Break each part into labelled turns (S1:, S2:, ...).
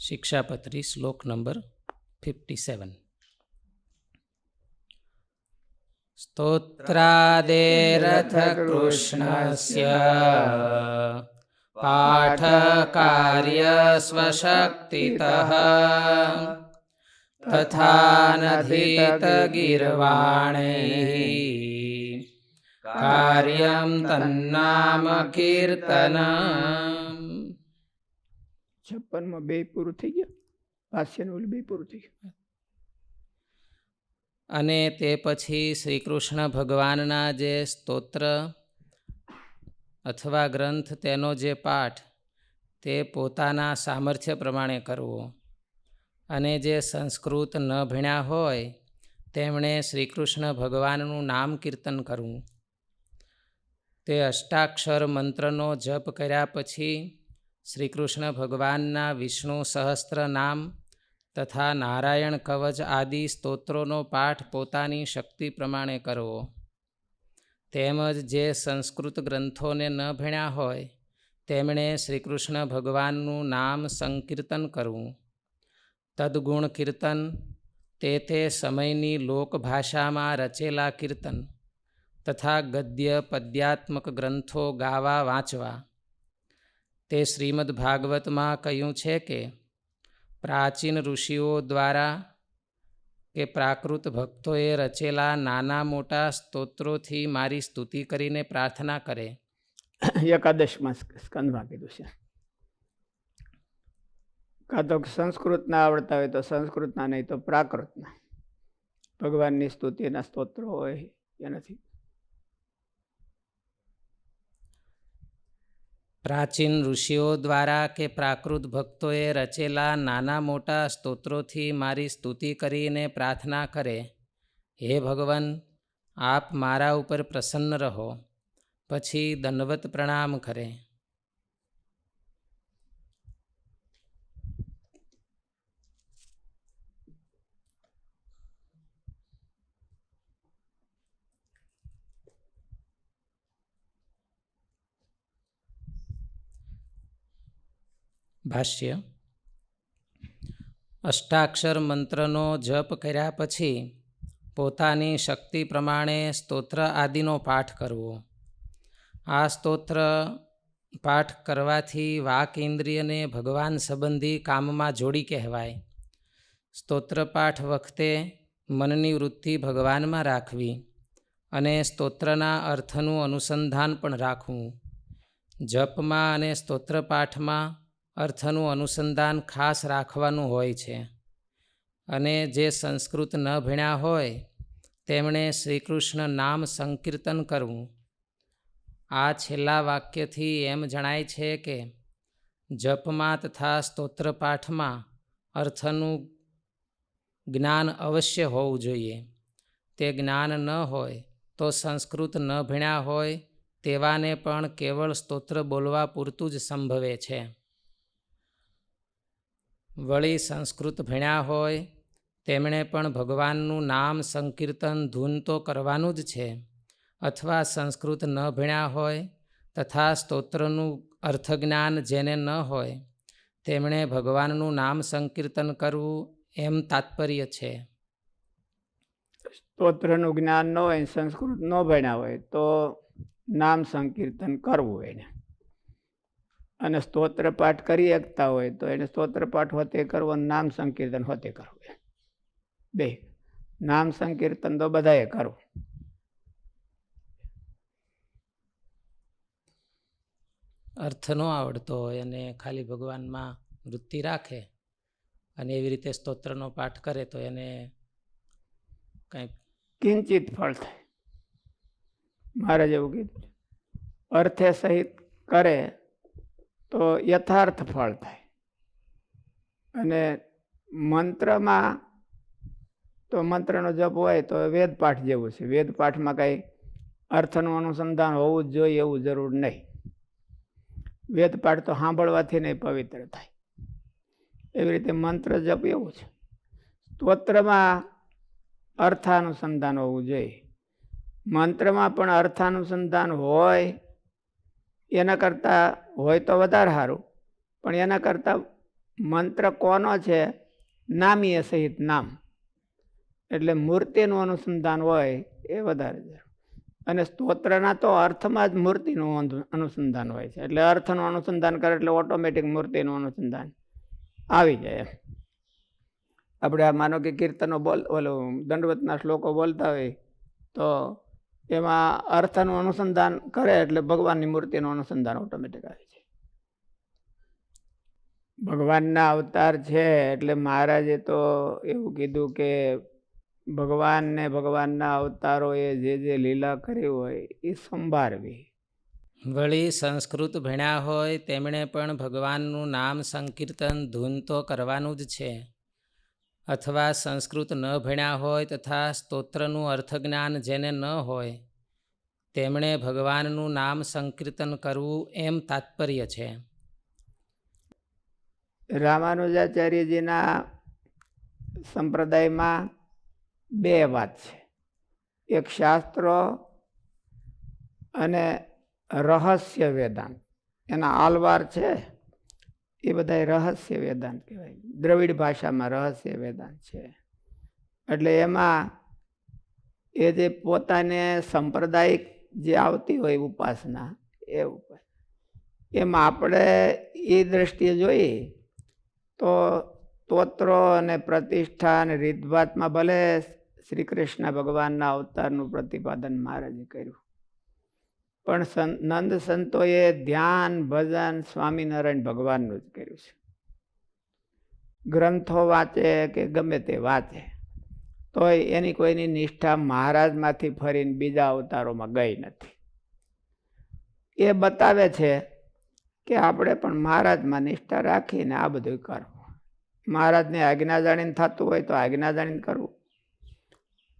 S1: शिक्षापत्री श्लोक नंबर 57। स्तोत्रादेरथ कृष्णस्य पाठकार्य स्वशक्तितः तथा नधीत गीर्वाणैः कार्यं तन्नाम कीर्तनम्।
S2: 56 બે પૂરું થઈ ગયું, ભાષ્યનું બે પૂરું થઈ ગયું.
S1: અને તે પછી શ્રી કૃષ્ણ ભગવાનના જે સ્તોત્ર અથવા ગ્રંથ તેનો જે પાઠ તે પોતાના સામર્થ્ય પ્રમાણે કરવો, અને જે સંસ્કૃત ન ભણ્યા હોય તેમણે શ્રી કૃષ્ણ ભગવાનનું નામ કીર્તન કરવું. તે અષ્ટાક્ષર મંત્રનો જપ કર્યા પછી શ્રી કૃષ્ણ ભગવાનના વિષ્ણુ સહસ્ત્ર નામ તથા નારાયણ કવચ આદિ સ્તોત્રોનો પાઠ પોતાની શક્તિ પ્રમાણે કરવો. તેમજ જે સંસ્કૃત ગ્રંથોને ન ભણ્યા હોય તેમણે શ્રી કૃષ્ણ ભગવાનનું નામ સંકીર્તન કરવું. તદ્ગુણ કીર્તન તે સમયની લોકભાષામાં રચેલા કીર્તન તથા ગદ્ય પદ્યાત્મક ગ્રંથો ગાવા વાંચવા. તે શ્રીમદ ભાગવતમાં કહ્યું છે કે પ્રાચીન ઋષિઓ દ્વારા કે પ્રાકૃત ભક્તોએ રચેલા નાના મોટા સ્તોત્રોથી મારી સ્તુતિ કરીને પ્રાર્થના કરે.
S2: 11મા સ્કંદમાં કીધું છે. કાં તો સંસ્કૃતના આવડતા હોય તો સંસ્કૃતના, નહીં તો પ્રાકૃતના ભગવાનની સ્તુતિના સ્તોત્રો હોય એનાથી.
S1: પ્રાચીન ઋષિઓ દ્વારા કે પ્રાકૃત ભક્તોએ રચેલા નાના મોટા સ્તોત્રોથી મારી સ્તુતિ કરીને પ્રાર્થના કરે, હે ભગવાન, આપ મારા ઉપર પ્રસન્ન રહો. પછી દંડવત પ્રણામ કરે. ભાષ્ય. અષ્ટાક્ષર મંત્રનો જપ કર્યા પછી પોતાની શક્તિ પ્રમાણે સ્તોત્ર આદિનો પાઠ કરવો. આ સ્તોત્ર પાઠ કરવાથી વાક ઇન્દ્રિયને ભગવાન સંબંધી કામમાં જોડી કહેવાય. સ્તોત્ર પાઠ વખતે મનની વૃત્તિ ભગવાનમાં રાખવી અને સ્તોત્રના અર્થનું અનુસંધાન પણ રાખવું. જપમાં અને સ્તોત્ર પાઠમાં અર્થનું અનુસંધાન ખાસ રાખવાનું હોય છે. અને જે સંસ્કૃત ન ભણ્યા હોય તેમણે શ્રી કૃષ્ણ નામ સંકીર્તન કરવું. આ છેલ્લા વાક્યથી એમ જણાય છે કે જપમાં તથા સ્તોત્ર પાઠમાં અર્થનું જ્ઞાન અવશ્ય હોવું જોઈએ. તે જ્ઞાન ન હોય તો સંસ્કૃત ન ભણ્યા હોય તેવાને પણ કેવળ સ્તોત્ર બોલવા પૂરતું જ સંભવે છે. વળી સંસ્કૃત ભણ્યા હોય તેમણે પણ ભગવાનનું નામ સંકીર્તન ધૂન તો કરવાનું જ છે. અથવા સંસ્કૃત ન ભણ્યા હોય તથા સ્તોત્રનું અર્થજ્ઞાન જેને ન હોય તેમણે ભગવાનનું નામ સંકીર્તન કરવું એમ તાત્પર્ય છે.
S2: સ્તોત્રનું જ્ઞાન ન હોય, સંસ્કૃત ન ભણ્યા હોય તો નામ સંકીર્તન કરવું એને. અને સ્તોત્ર પાઠ કરી શકતા હોય તો એને સ્તોત્ર પાઠ હોતે કરવો, નામ સંકીર્તન હોતે કરવું. બે નામ સંકીર્તન તો બધાએ કરવું.
S1: અર્થ ન આવડતો હોય અને ખાલી ભગવાનમાં વૃત્તિ રાખે અને એવી રીતે સ્તોત્રનો પાઠ કરે તો એને કંઈક
S2: કિંચિત ફળ થાય. મહારાજ એવું કીધું, અર્થે સહિત કરે તો યથાર્થ ફળ થાય. અને મંત્રમાં તો મંત્રનો જપ હોય તો વેદ પાઠ જેવું છે. વેદ પાઠમાં કાંઈ અર્થનું અનુસંધાન હોવું જ જોઈએ એવું જરૂર નહીં. વેદ પાઠ તો સાંભળવાથી નહીં પવિત્ર થાય. એવી રીતે મંત્ર જપ એવું છે. સ્તોત્રમાં અર્થાનુસંધાન હોવું જોઈએ. મંત્રમાં પણ અર્થાનુસંધાન હોય એના કરતાં હોય તો વધારે સારું, પણ એના કરતાં મંત્ર કોનો છે? નામીય સહિત નામ, એટલે મૂર્તિનું અનુસંધાન હોય એ વધારે છે. અને સ્તોત્રના તો અર્થમાં જ મૂર્તિનું અનુસંધાન હોય છે, એટલે અર્થનું અનુસંધાન કરે એટલે ઓટોમેટિક મૂર્તિનું અનુસંધાન આવી જાય. આપણે આ માનો કે કીર્તનો ઓલું દંડવતના શ્લોકો બોલતા હોય તો એમાં અર્થનું અનુસંધાન કરે એટલે ભગવાનની મૂર્તિનું અનુસંધાન ઓટોમેટિક આવે છે. ભગવાનના અવતાર છે એટલે મહારાજે તો એવું કીધું કે ભગવાનને ભગવાનના અવતારોએ જે લીલા કરી હોય એ સંભાળવી.
S1: વળી સંસ્કૃત ભણ્યા હોય તેમણે પણ ભગવાનનું નામ સંકીર્તન ધૂન તો કરવાનું જ છે. અથવા સંસ્કૃત ન ભણ્યા હોય તથા સ્તોત્રનું અર્થજ્ઞાન જેને ન હોય તેમણે ભગવાનનું નામ સંકીર્તન કરવું એમ તાત્પર્ય છે.
S2: રામાનુજાચાર્યજીના સંપ્રદાયમાં બે વાત છે. એક શાસ્ત્રો અને રહસ્ય વેદાંત. એના આલવાર છે એ બધા રહસ્ય વેદાંત કહેવાય. દ્રવિડ ભાષામાં રહસ્ય વેદાંત છે. એટલે એમાં એ જે પોતાને સાંપ્રદાયિક જે આવતી હોય ઉપાસના એ એમાં આપણે એ દ્રષ્ટિએ જોઈએ તો સ્તોત્રો અને પ્રતિષ્ઠા અને રીતભાતમાં ભલે શ્રી કૃષ્ણ ભગવાનના અવતારનું પ્રતિપાદન મહારાજે કર્યું, પણ નંદ સંતોએ ધ્યાન ભજન સ્વામિનારાયણ ભગવાનનું જ કર્યું છે. ગ્રંથો વાંચે કે ગમે તે વાંચે તોય એની કોઈની નિષ્ઠા મહારાજમાંથી ફરીને બીજા અવતારોમાં ગઈ નથી. એ બતાવે છે કે આપણે પણ મહારાજમાં નિષ્ઠા રાખીને આ બધું કરવું. મહારાજને આજ્ઞા જાણીને થતું હોય તો આજ્ઞા જાણીને કરવું,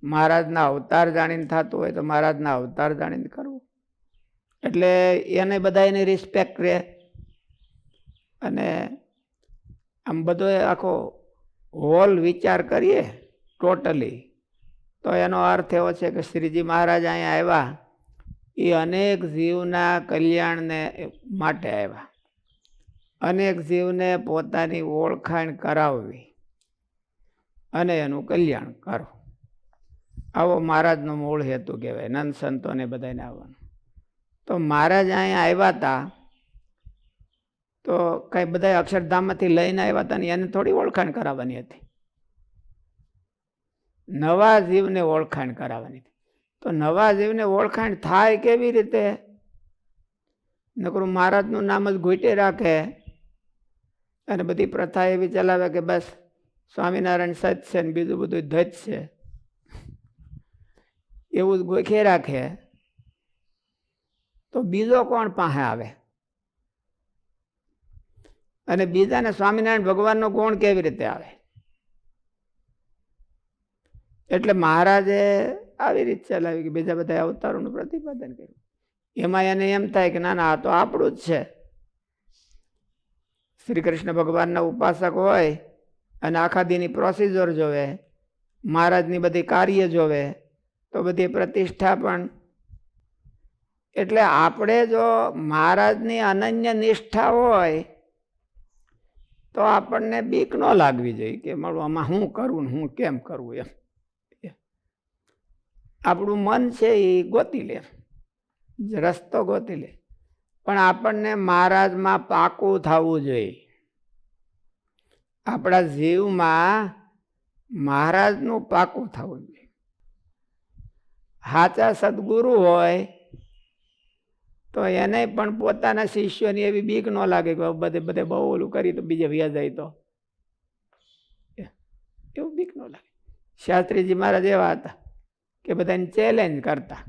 S2: મહારાજના અવતાર જાણીને થતું હોય તો મહારાજના અવતાર જાણીને કરવું. એટલે એને બધા એની રિસ્પેક્ટ રહે. અને આમ બધો આખો હોલ વિચાર કરીએ ટોટલી તો એનો અર્થ એવો છે કે શ્રીજી મહારાજ અહીંયા આવ્યા એ અનેક જીવના કલ્યાણને માટે આવ્યા. અનેક જીવને પોતાની ઓળખાણ કરાવવી અને એનું કલ્યાણ કરવું. આવો મહારાજનો મૂળ હેતુ કહેવાય નંદ સંતોને બધાને આવવાનું. તો મહારાજ અહીંયા આવ્યા હતા તો કઈ બધા અક્ષરધામમાંથી લઈને આવ્યા હતા ને એને થોડી ઓળખાણ કરાવવાની હતી, નવા જીવને ઓળખાણ કરાવવાની હતી. તો નવા જીવને ઓળખાણ થાય કેવી રીતે? નકરું મહારાજનું નામ જ ઘૂંટી રાખે અને બધી પ્રથા એવી ચલાવે કે બસ સ્વામિનારાયણ સચ છે ને બીજું બધું ધજ છે, એવું જ ગોખી રાખે તો બીજો કોણ પાસે આવે? અને બીજાને સ્વામિનારાયણ ભગવાનનો ગુણ કેવી રીતે આવે? એટલે મહારાજે આવી રીતે ચલાવી કે બીજા બધા અવતારોનું પ્રતિપાદન કર્યું. એમાં એને એમ થાય કે ના ના આ તો આપણું જ છે. શ્રી કૃષ્ણ ભગવાનના ઉપાસક હોય અને આખા દીની પ્રોસિજર જોવે, મહારાજની બધી કાર્ય જોવે તો બધી પ્રતિષ્ઠા પણ. એટલે આપણે જો મહારાજની અનન્ય નિષ્ઠા હોય તો આપણને બીક ન લાગવી જોઈએ કે મારું આમાં શું કરવું ને હું કેમ કરવું. એમ આપણું મન છે એ ગોતી લે, રસ્તો ગોતી લે, પણ આપણને મહારાજમાં પાકું થવું જોઈએ. આપણા જીવમાં મહારાજનું પાકું થવું જોઈએ. સાચા સદગુરુ હોય તો એને પણ પોતાના શિષ્યોની એવી બીક ન લાગે કે બધે બધે બહુ ઓલું કરી તો બીજે વ્યા જાય તો એવું બીક ન લાગે. શાસ્ત્રીજી મહારાજ એવા હતા કે બધાને ચેલેન્જ કરતા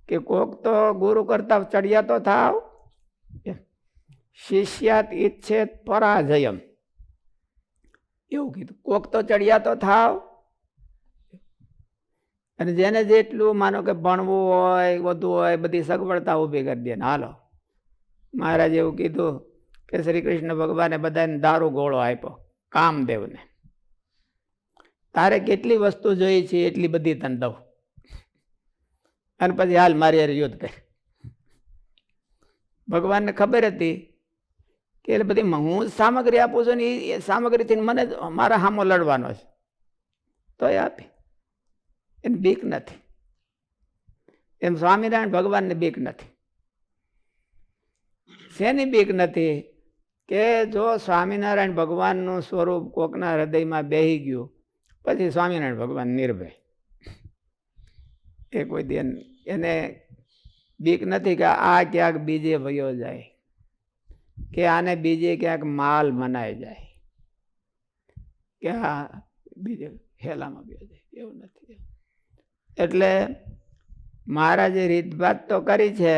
S2: કે કોક તો ગુરુ કરતા ચડિયા તો થાવ. શિષ્યાત ઈચ્છેત પરાજયમ, એવું કીધું. કોક તો ચડિયા તો થાવ. અને જેને જેટલું માનો કે ભણવું હોય વધુ હોય બધી સગવડતા ઊભી કરી દે. હાલો, મહારાજ એવું કીધું કે શ્રી કૃષ્ણ ભગવાને બધાને દારૂ ગોળો આપ્યો કામદેવને. તારે કેટલી વસ્તુ જોઈ છે એટલી બધી તને દઉં અને પછી હાલ મારી યાર યુદ્ધ કર. ભગવાનને ખબર હતી કે એટલે બધી હું જ સામગ્રી આપું છું ને એ સામગ્રીથી મને મારા સામો લડવાનો છે, તો એ આપી. એની બીક નથી. એમ સ્વામિનારાયણ ભગવાનને બીક નથી. શેની બીક નથી? કે જો સ્વામિનારાયણ ભગવાનનું સ્વરૂપ કોકના હૃદયમાં બેહી ગયું પછી સ્વામિનારાયણ ભગવાન નિર્ભય. એ કોઈ દે એને બીક નથી કે આ ક્યાંક બીજે વયો જાય, કે આને બીજે ક્યાંક માલ મનાઈ જાય, કે આ બીજે હેલામાં બે જાય, એવું નથી. એટલે મહારાજે રીતભાત તો કરી છે,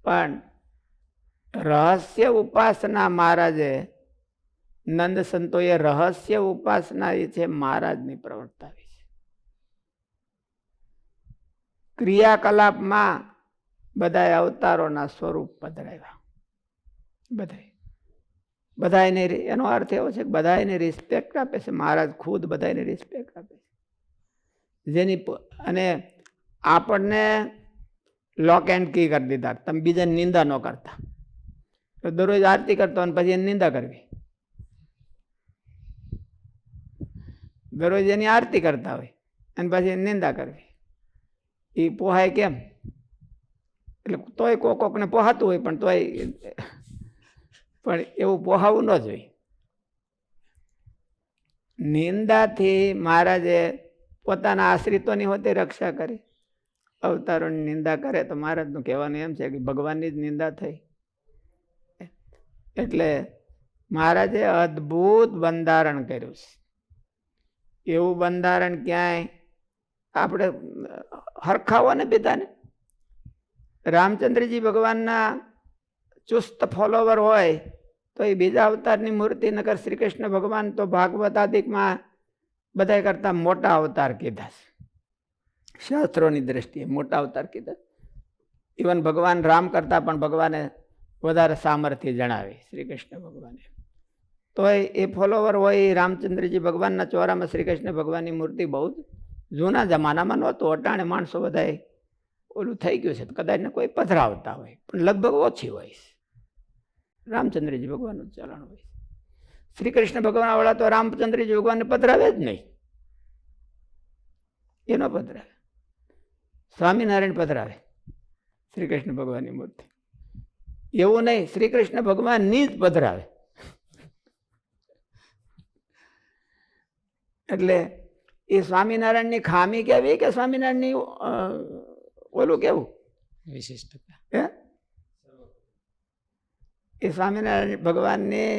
S2: પણ રહસ્ય ઉપાસના મહારાજે નંદ સંતોએ રહસ્ય ઉપાસના એ છે મહારાજની પ્રવર્તાવી છે. ક્રિયાકલાપમાં બધા અવતારોના સ્વરૂપ પધરાવ્યા. બધાને એનો અર્થ એવો છે કે બધાને રિસ્પેક્ટ આપે છે. મહારાજ ખુદ બધાને રિસ્પેક્ટ આપે છે. જેની અને આપણને લોક એન્ડ કી કરી દીધા, તમે બીજાની નિંદા ન કરતા. તો દરરોજ આરતી કરતો અને પછી એની નિંદા કરવી, દરરોજ એની આરતી કરતા હોય અને પછી એની નિંદા કરવી, એ પોહાય કેમ? એટલે તોય કોકને પોહાતું હોય, પણ તોય પણ એવું પોહાવું ન જોઈએ. નિંદાથી મહારાજે પોતાના આશ્રિતોની હોતી રક્ષા કરી. અવતારોની નિંદા કરે તો મહારાજનું કહેવાનું એમ છે કે ભગવાનની જ નિંદા થઈ. એટલે મહારાજે અદ્ભુત બંધારણ કર્યું છે. એવું બંધારણ ક્યાંય આપણે હરખાવો ને બધાને. રામચંદ્રજી ભગવાનના ચુસ્ત ફોલોવર હોય તો એ બીજા અવતારની મૂર્તિ, નકર શ્રી કૃષ્ણ ભગવાન તો ભાગવત આદિકમાં બધા કરતા મોટા અવતાર કીધા છે. શાસ્ત્રોની દ્રષ્ટિએ મોટા અવતાર કીધા. ઇવન ભગવાન રામ કરતા પણ ભગવાને વધારે સામર્થ્ય જણાવી શ્રી કૃષ્ણ ભગવાને. તો એ ફોલોવર હોય એ રામચંદ્રજી ભગવાનના ચોરામાં શ્રી કૃષ્ણ ભગવાનની મૂર્તિ બહુ જૂના જમાનામાં નહોતું. અટાણે માણસો બધા ઓલું થઈ ગયું છે, કદાચ ને કોઈ પધરાવતા હોય, પણ લગભગ ઓછી હોય. રામચંદ્રજી ભગવાનનું ચલણ હોય. શ્રી કૃષ્ણ ભગવાન વાળા તો રામચંદ્રજી ભગવાનને પધરાવે જ નહીં. એનો પધરાવે. સ્વામિનારાયણ પધરાવે શ્રી કૃષ્ણ ભગવાનની મૂર્તિ. એવું નહીં, શ્રી કૃષ્ણ ભગવાનની જ પધરાવે. એટલે એ સ્વામિનારાયણની ખામી કેવી કે સ્વામિનારાયણની ઓલું કેવું
S1: વિશિષ્ટતા?
S2: એ સ્વામિનારાયણ ભગવાનની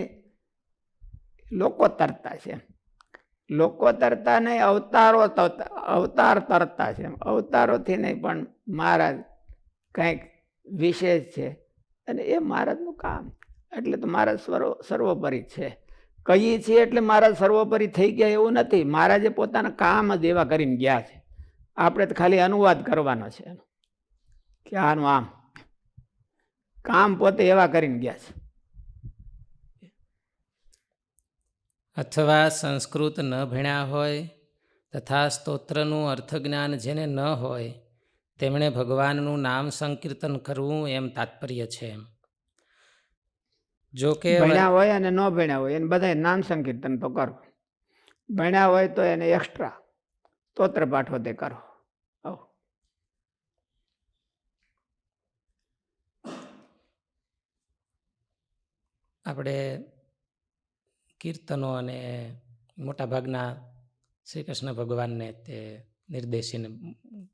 S2: લોકો તરતા છે. લોકો તરતા નહીં, અવતાર તરતા છે. અવતારોથી નહીં, પણ મહારાજ કંઈક વિશેષ છે અને એ મહારાજનું કામ. એટલે તો મહારાજ સર્વોપરી છે. કહીએ છીએ એટલે મહારાજ સર્વોપરી થઈ ગયા એવું નથી. મહારાજે પોતાના કામ જ એવા કરીને ગયા છે. આપણે તો ખાલી અનુવાદ કરવાનો છે કે આનું આમ. કામ પોતે એવા કરીને ગયા છે.
S1: અથવા સંસ્કૃત ન ભણ્યા હોય તથા સ્તોત્રનું અર્થજ્ઞાન જેને ન હોય તેમણે ભગવાનનું નામ સંકીર્તન કરવું એમ તાત્પર્ય છે. જો કે
S2: ભણ્યા હોય અને ન ભણ્યા હોય એને બધા નામ સંકીર્તન તો કરો. ભણ્યા હોય તો એને એક્સ્ટ્રા સ્તોત્ર પાઠો તે કરો.
S1: આપણે કીર્તનો અને મોટાભાગના શ્રી કૃષ્ણ ભગવાનને તે નિર્દેશીને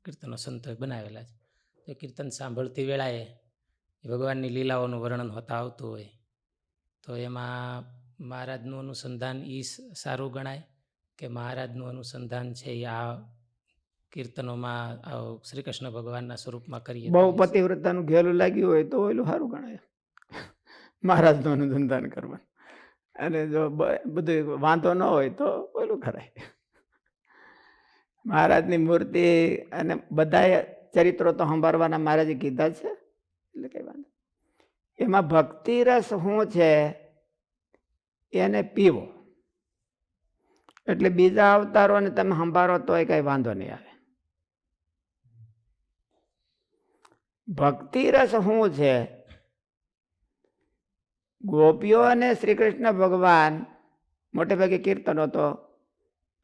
S1: કીર્તનો સંતોએ બનાવેલા છે. તો કીર્તન સાંભળતી વેળાએ ભગવાનની લીલાઓનું વર્ણન હોતા આવતું હોય તો એમાં મહારાજનું અનુસંધાન એ સારું ગણાય કે મહારાજનું અનુસંધાન છે એ આ કીર્તનોમાં શ્રી કૃષ્ણ ભગવાનના સ્વરૂપમાં કરીએ.
S2: બહુ પતિવ્રતાનું ઘેલું લાગ્યું હોય તો એલું સારું ગણાય મહારાજનું અનુસંધાન કરવાનું. અને જો બધું વાંધો ન હોય તો ઓલું કરાય. મહારાજની મૂર્તિ અને બધા ચરિત્રો તો સંભાળવાના મહારાજે કીધા છે, એટલે કઈ વાંધો. એમાં ભક્તિ રસ શું છે એને પીવો, એટલે બીજા અવતારોને તમે સંભાળો તોય કઈ વાંધો નહીં આવે. ભક્તિ રસ શું છે? ગોપીઓ અને શ્રી કૃષ્ણ ભગવાન મોટે ભાગે કીર્તનો તો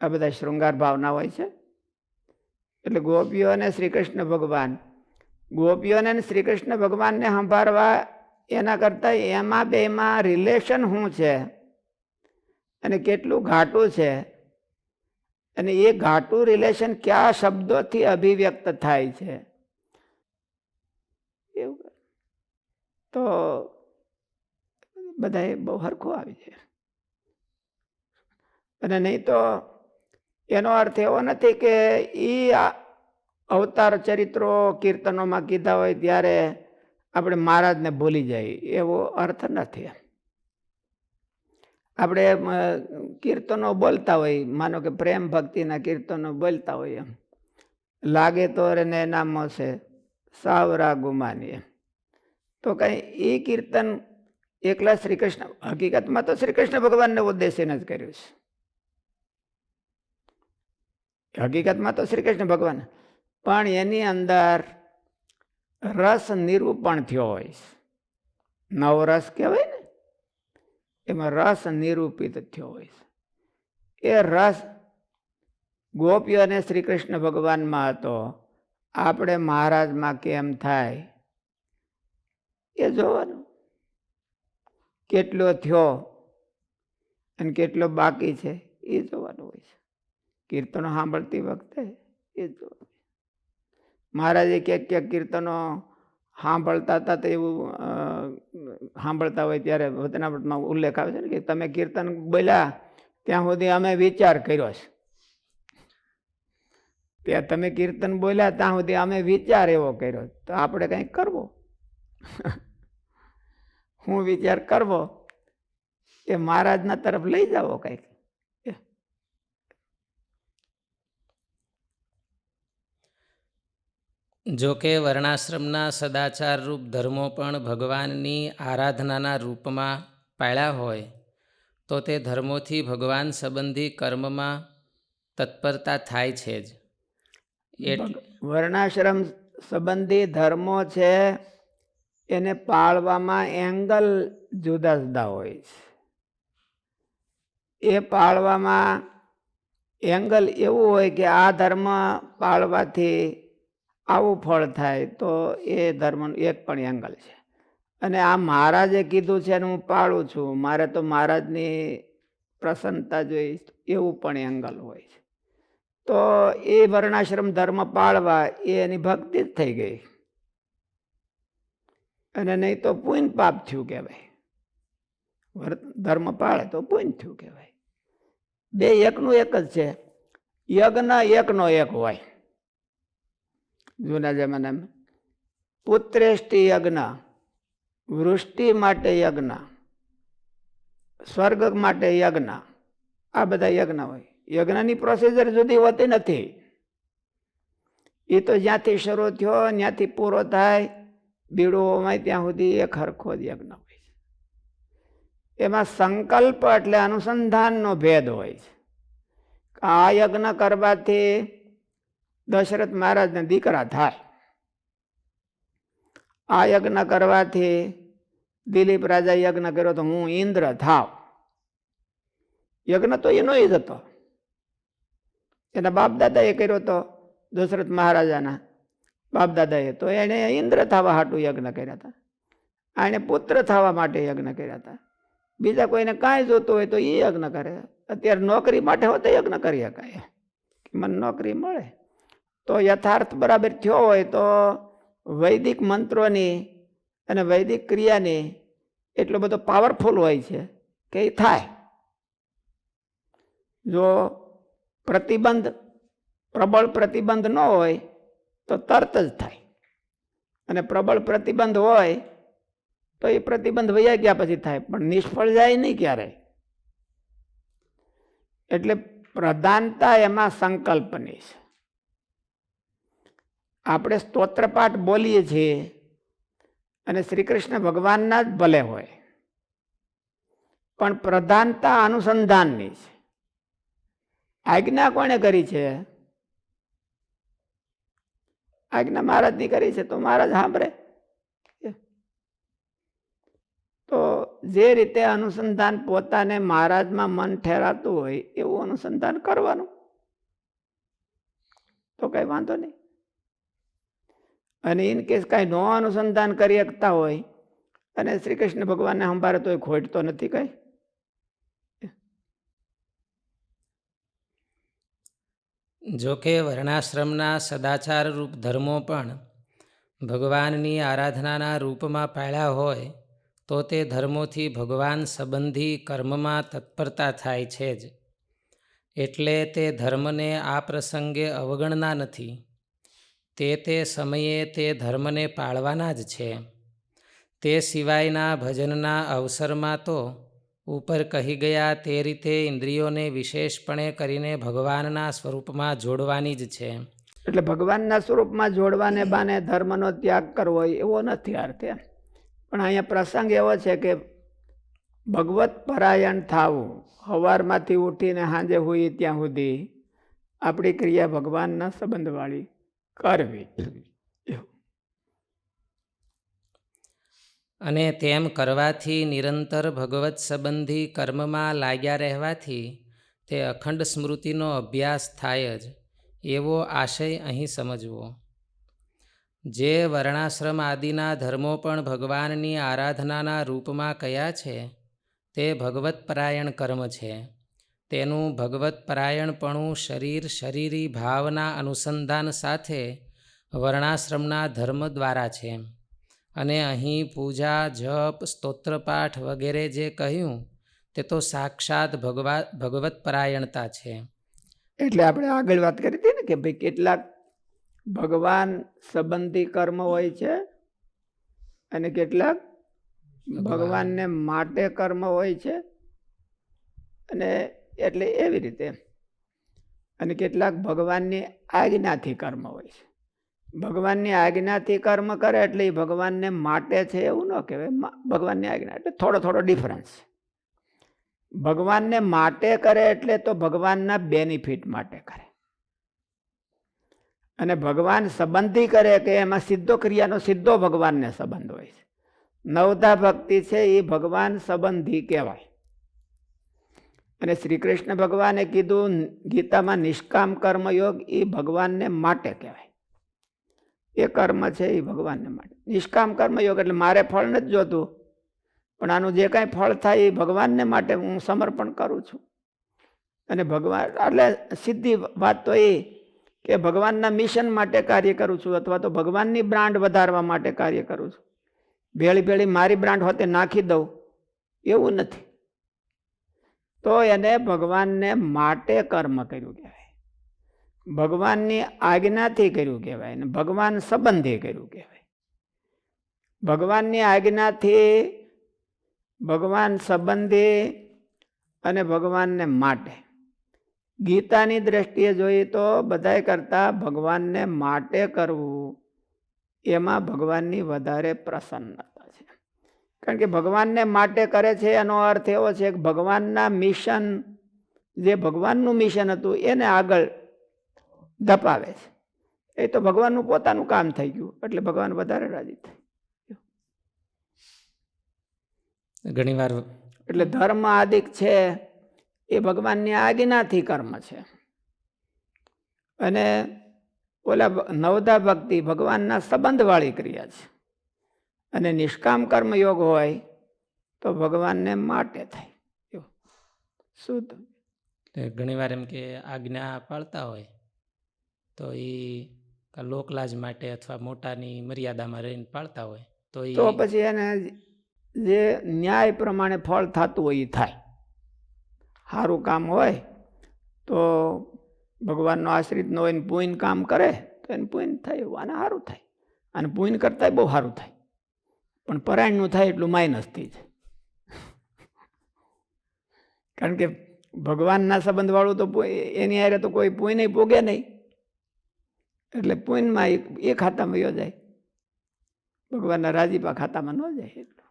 S2: આ બધા શૃંગાર ભાવના હોય છે. એટલે ગોપીઓ અને શ્રી કૃષ્ણ ભગવાન, ગોપીઓને શ્રી કૃષ્ણ ભગવાનને સંભાળવા એના કરતા એમાં બેમાં રિલેશન શું છે અને કેટલું ઘાટું છે, અને એ ઘાટું રિલેશન કયા શબ્દોથી અભિવ્યક્ત થાય છે, એવું તો બધા બહુ હરખું આવી જાય. અને નહીં તો એનો અર્થ એવો નથી કે એ અવતાર ચરિત્રો કીર્તનોમાં કીધા હોય ત્યારે આપણે મહારાજને ભૂલી જાય, એવો અર્થ નથી. આપણે કીર્તનો બોલતા હોય, માનો કે પ્રેમ ભક્તિના કીર્તનો બોલતા હોય, એમ લાગે તો એને નામો છે સાવરા ગુમાની, તો કઈ એ કીર્તન એકલા શ્રી કૃષ્ણ, હકીકતમાં તો શ્રી કૃષ્ણ ભગવાનને ઉદ્દેશીને જ કર્યું છે. હકીકતમાં તો શ્રી કૃષ્ણ ભગવાન, પણ એની અંદર રસ નિરૂપણ થયો હોય, નવરસ કહેવાય ને, એમાં રસ નિરૂપિત થયો હોય. એ રસ ગોપીઓ અને શ્રી કૃષ્ણ ભગવાનમાં હતો, આપણે મહારાજમાં કેમ થાય એ જોવાનું. કેટલો થયો અને કેટલો બાકી છે એ જોવાનું હોય છે. કીર્તનો સાંભળતી વખતે એ જોવાનું. મહારાજે ક્યાંક ક્યાંક કીર્તનો સાંભળતા હતા તો એવું સાંભળતા હોય ત્યારે વચનામૃતમાં ઉલ્લેખ આવે છે ને કે તમે કીર્તન બોલ્યા ત્યાં સુધી અમે વિચાર કર્યો છે. ત્યાં તમે કીર્તન બોલ્યા ત્યાં સુધી અમે વિચાર એવો કર્યો, તો આપણે કંઈક કરવો. હું વિચાર કરવો એ મહારાજના તરફ લઈ જાવો કંઈક.
S1: જો કે વર્ણાશ્રમના સદાચાર રૂપ ધર્મો પણ ભગવાનની આરાધનાના રૂપમાં પાળ્યા હોય તો તે ધર્મોથી ભગવાન સંબંધી કર્મમાં તત્પરતા થાય છે જ.
S2: વર્ણાશ્રમ સંબંધી ધર્મો છે એને પાળવામાં એંગલ જુદા જુદા હોય છે. એ પાળવામાં એંગલ એવું હોય કે આ ધર્મ પાળવાથી આવું ફળ થાય, તો એ ધર્મનું એક પણ એંગલ છે. અને આ મહારાજે કીધું છે અને હું પાળું છું, મારે તો મહારાજની પ્રસન્નતા જોઈ, એવું પણ એંગલ હોય છે. તો એ વર્ણાશ્રમ ધર્મ પાળવા એ એની ભક્તિ જ થઈ ગઈ, અને નહીં તો પુણ્ય પાપ થયું કહેવાય. ધર્મ પાળે તો પુણ્ય થયું કહેવાય. બે એકનું એક જ છે. યજ્ઞ એકનો એક હોય. જૂના જમાનામાં પુત્રેષ્ટિ યજ્ઞ, વૃષ્ટિ માટે યજ્ઞ, સ્વર્ગ માટે યજ્ઞ, આ બધા યજ્ઞ હોય. યજ્ઞની પ્રોસિજર જુદી હોતી નથી. એ તો જ્યાંથી શરૂ થયો ત્યાંથી પૂરો થાય, બીડું હોય ત્યાં સુધી એક હરખો જ યજ્ઞ હોય છે. એમાં સંકલ્પ એટલે અનુસંધાનનો ભેદ હોય છે. આ યજ્ઞ કરવાથી દશરથ મહારાજને દીકરા થાય, આ યજ્ઞ કરવાથી દિલીપ રાજા યજ્ઞ કર્યો તો હું ઇન્દ્ર થાવ. યજ્ઞ તો એનો જ હતો, એના બાપ દાદાએ કર્યો તો, દશરથ મહારાજાના બાપ દાદાએ, તો એને ઇન્દ્ર થવા હાટું યજ્ઞ કર્યા હતા. આને પુત્ર થવા માટે યજ્ઞ કર્યા હતા. બીજા કોઈને કાંઈ જોતું હોય તો એ યજ્ઞ કરે. અત્યારે નોકરી માટે હોતે યજ્ઞ કરી શકાય, મને નોકરી મળે. તો યથાર્થ બરાબર થયો હોય તો વૈદિક મંત્રોની અને વૈદિક ક્રિયાની એટલો બધો પાવરફુલ હોય છે કે એ થાય. જો પ્રતિબંધ, પ્રબળ પ્રતિબંધ ન હોય તો તરત જ થાય, અને પ્રબળ પ્રતિબંધ હોય તો એ પ્રતિબંધ વયા ગયા પછી થાય, પણ નિષ્ફળ જાય નહીં ક્યારેય. એટલે પ્રધાનતા એમાં સંકલ્પની છે. આપણે સ્તોત્રપાઠ બોલીએ છીએ અને શ્રી કૃષ્ણ ભગવાનના જ ભલે હોય, પણ પ્રધાનતા અનુસંધાનની છે. આજ્ઞા કોણે કરી છે? આજ્ઞા મહારાજની કરી છે, તો મહારાજ સાંભળે. તો જે રીતે અનુસંધાન પોતાને મહારાજમાં મન ઠેરાતું હોય એવું અનુસંધાન કરવાનું, તો કઈ વાંધો નહીં. અને ઇન કેસ કાંઈ નો અનુસંધાન કરી શકતા હોય અને શ્રી કૃષ્ણ ભગવાનને સંભાળે તો ખોટ તો નથી કઈ.
S1: જો કે વર્ણાશ્રમના સદાચાર રૂપ ધર્મો પણ ભગવાનની આરાધનાના રૂપમાં પાળ્યા હોય તો તે ધર્મોથી ભગવાન સંબંધી કર્મમાં તત્પરતા થાય છે જ. એટલે તે ધર્મને આ પ્રસંગે અવગણના નથી. તે સમયે તે ધર્મને પાળવાના જ છે. તે સિવાયના ભજનના અવસરમાં તો ઉપર કહી ગયા તે રીતે ઇન્દ્રિયોને વિશેષપણે કરીને ભગવાનના સ્વરૂપમાં જોડવાની જ છે.
S2: એટલે ભગવાનના સ્વરૂપમાં જોડવાને બાને ધર્મનો ત્યાગ કરવો એવો નથી અર્થ. પણ અહીંયા પ્રસંગ એવો છે કે ભગવત પરાયણ થવું, સવારમાંથી ઉઠીને સાંજે હોઈએ ત્યાં સુધી આપણી ક્રિયા ભગવાનના સંબંધવાળી કરવી.
S1: અને તેમ કરવાથી નિરંતર ભગવત સંબંધી કર્મમાં લાગ્યા રહેવાથી તે અખંડ સ્મૃતિનો અભ્યાસ થાય જ, એવો આશય અહીં સમજવો. જે વર્ણાશ્રમ આદિના ધર્મો પણ ભગવાનની આરાધનાના રૂપમાં કયા છે તે ભગવત પરાયણ કર્મ છે. તેનું ભગવત પરાયણપણું શરીરી ભાવના અનુસંધાન સાથે વર્ણાશ્રમના ધર્મ દ્વારા છે. અને અહીં પૂજા, જપ, સ્તોત્રપાઠ વગેરે જે કહ્યું તે તો સાક્ષાત ભગવત પરાયણતા છે.
S2: એટલે આપણે આગળ વાત કરી હતી ને કે ભાઈ કેટલાક ભગવાન સંબંધી કર્મ હોય છે અને કેટલાક ભગવાનને માટે કર્મ હોય છે. અને એટલે એવી રીતે અને કેટલાક ભગવાનની આજ્ઞાથી કર્મ હોય છે. ભગવાનની આજ્ઞાથી કર્મ કરે એટલે એ ભગવાનને માટે છે એવું ન કહેવાય. ભગવાનની આજ્ઞા એટલે થોડો ડિફરન્સ છે. ભગવાનને માટે કરે એટલે તો ભગવાનના બેનિફિટ માટે કરે. અને ભગવાન સંબંધી કરે કે એમાં સીધો ક્રિયાનો સીધો ભગવાનને સંબંધ હોય છે. નવધા ભક્તિ છે એ ભગવાન સંબંધી કહેવાય. અને શ્રી કૃષ્ણ ભગવાને કીધું ગીતામાં નિષ્કામ કર્મયોગ એ ભગવાનને માટે કહેવાય. એ કર્મ છે એ ભગવાનને માટે. નિષ્કામ કર્મયોગ એટલે મારે ફળ નથી જોતું, પણ આનું જે કાંઈ ફળ થાય એ ભગવાનને માટે હું સમર્પણ કરું છું. અને ભગવાન એટલે સીધી વાત તો એ કે ભગવાનના મિશન માટે કાર્ય કરું છું અથવા તો ભગવાનની બ્રાન્ડ વધારવા માટે કાર્ય કરું છું. ભેળી મારી બ્રાન્ડ હોતે નાખી દઉં એવું નથી. તો એને ભગવાનને માટે કર્મ કર્યું કહેવાય. ભગવાનની આજ્ઞાથી કર્યું કહેવાય અને ભગવાન સંબંધી કર્યું કહેવાય. ભગવાનની આજ્ઞાથી, ભગવાન સંબંધી અને ભગવાનને માટે. ગીતાની દ્રષ્ટિએ જોઈએ તો બધાય કરતા ભગવાનને માટે કરવું એમાં ભગવાનની વધારે પ્રસન્નતા છે. કારણ કે ભગવાનને માટે કરે છે એનો અર્થ એવો છે કે ભગવાનના મિશન, જે ભગવાનનું મિશન હતું એને આગળ ધપાવે છે. એ તો ભગવાનનું પોતાનું કામ થઈ ગયું એટલે ભગવાન વધારે રાજી થાય.
S1: ઘણીવાર
S2: એટલે ધર્મ આદિક છે એ ભગવાનની આજ્ઞાથી કર્મ છે. અને ઓલા નવધા ભક્તિ ભગવાનના સંબંધવાળી ક્રિયા છે. અને નિષ્કામ કર્મયોગ હોય તો ભગવાનને માટે થાય. શું
S1: ઘણીવાર એમ કે આજ્ઞા પાળતા હોય તો એ લોકલાજ માટે અથવા મોટાની મર્યાદામાં રહીને પાળતા હોય તો
S2: પછી એને જે ન્યાય પ્રમાણે ફળ થતું હોય એ થાય. સારું કામ હોય તો ભગવાનનો આશ્રિત ન હોય ને પુણ્ય કામ કરે તો એને પુણ્ય થાય, અને સારું થાય. અને પુણ્ય કરતા બહુ સારું થાય. પણ પરાયણનું થાય એટલું માઇનસ થઈ જાય. કારણ કે ભગવાનના સંબંધ વાળું તો એની હારે તો કોઈ પુણ્ય પોગે નહીં. એટલે પુણ્યમાં એ ખાતામાં યોજાય, ભગવાનના રાજીપા ખાતામાં ન જાય. એટલું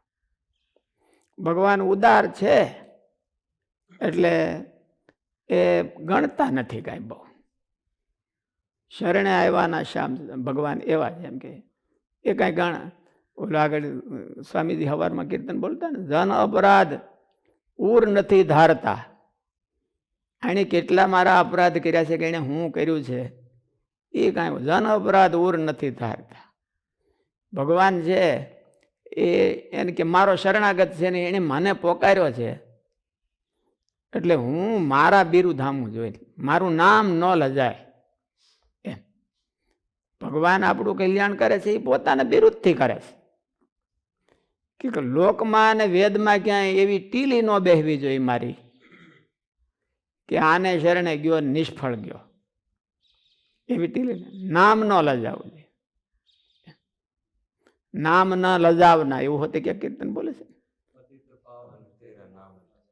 S2: ભગવાન ઉદાર છે એટલે એ ગણતા નથી કાંઈ બહુ. શરણે આવ્યાના શ્યામ ભગવાન એવા છે એમ કે એ કાંઈ ઓલા આગળ સ્વામીજી હવારમાં કીર્તન બોલતા ને, જન અપરાધ ઉર નથી ધારતા. એણે કેટલા મારા અપરાધ કર્યા છે કે એને હું કર્યું છે એ કાંઈ જન અપરાધ ઉર નથી ધારતા. ભગવાન છે એને કે મારો શરણાગત છે ને એને મને પોકાર્યો છે એટલે હું મારા બિરુદ ધામું જોઈ, મારું નામ ન લજાય એમ. ભગવાન આપણું કલ્યાણ કરે છે એ પોતાના બિરુદથી કરે છે કે લોકમાં અને વેદમાં ક્યાંય એવી ટીલી ન બેહવી જોઈએ મારી કે આને શરણે ગયો નિષ્ફળ ગયો, એવી ટીલી નામ ન લજાવું જોઈએ. નામ ન લજાવના એવું હોતે કે કીર્તન બોલે છે,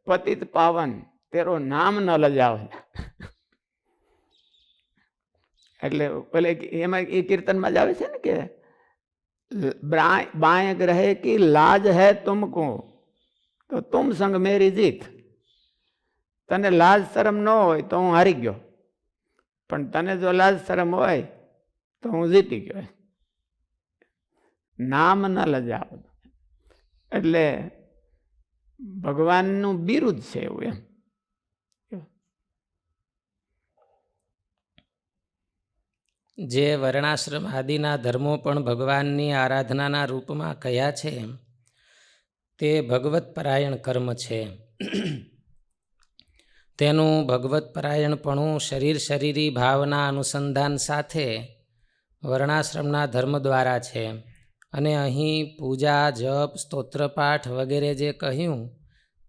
S2: પતિત પાવન તેરો નામ ન લજાવના. એટલે પેલે એમાં એ કીર્તનમાં જ આવે છે ને કે બાएं ग्रहे की लाज है तुमको तो तुम संग मेरी जीत. તને લાજ શરમ ન હોય તો હું હારી ગયો, પણ તને જો લાજ શરમ હોય તો હું જીતી ગયો. નામ ન લજાવ એટલે ભગવાનનું બિરુદ છે એવું એમ.
S1: જે વર્ણાશ્રમ આદિના ધર્મો પણ ભગવાનની આરાધનાના રૂપમાં કયા છે તે ભગવત પરાયણ કર્મ છે. તેનું ભગવત પરાયણપણું શરીરી ભાવના અનુસંધાન સાથે વર્ણાશ્રમના ધર્મ દ્વારા છે. અને અહીં પૂજા, જપ, સ્તોત્રપાઠ વગેરે જે કહ્યું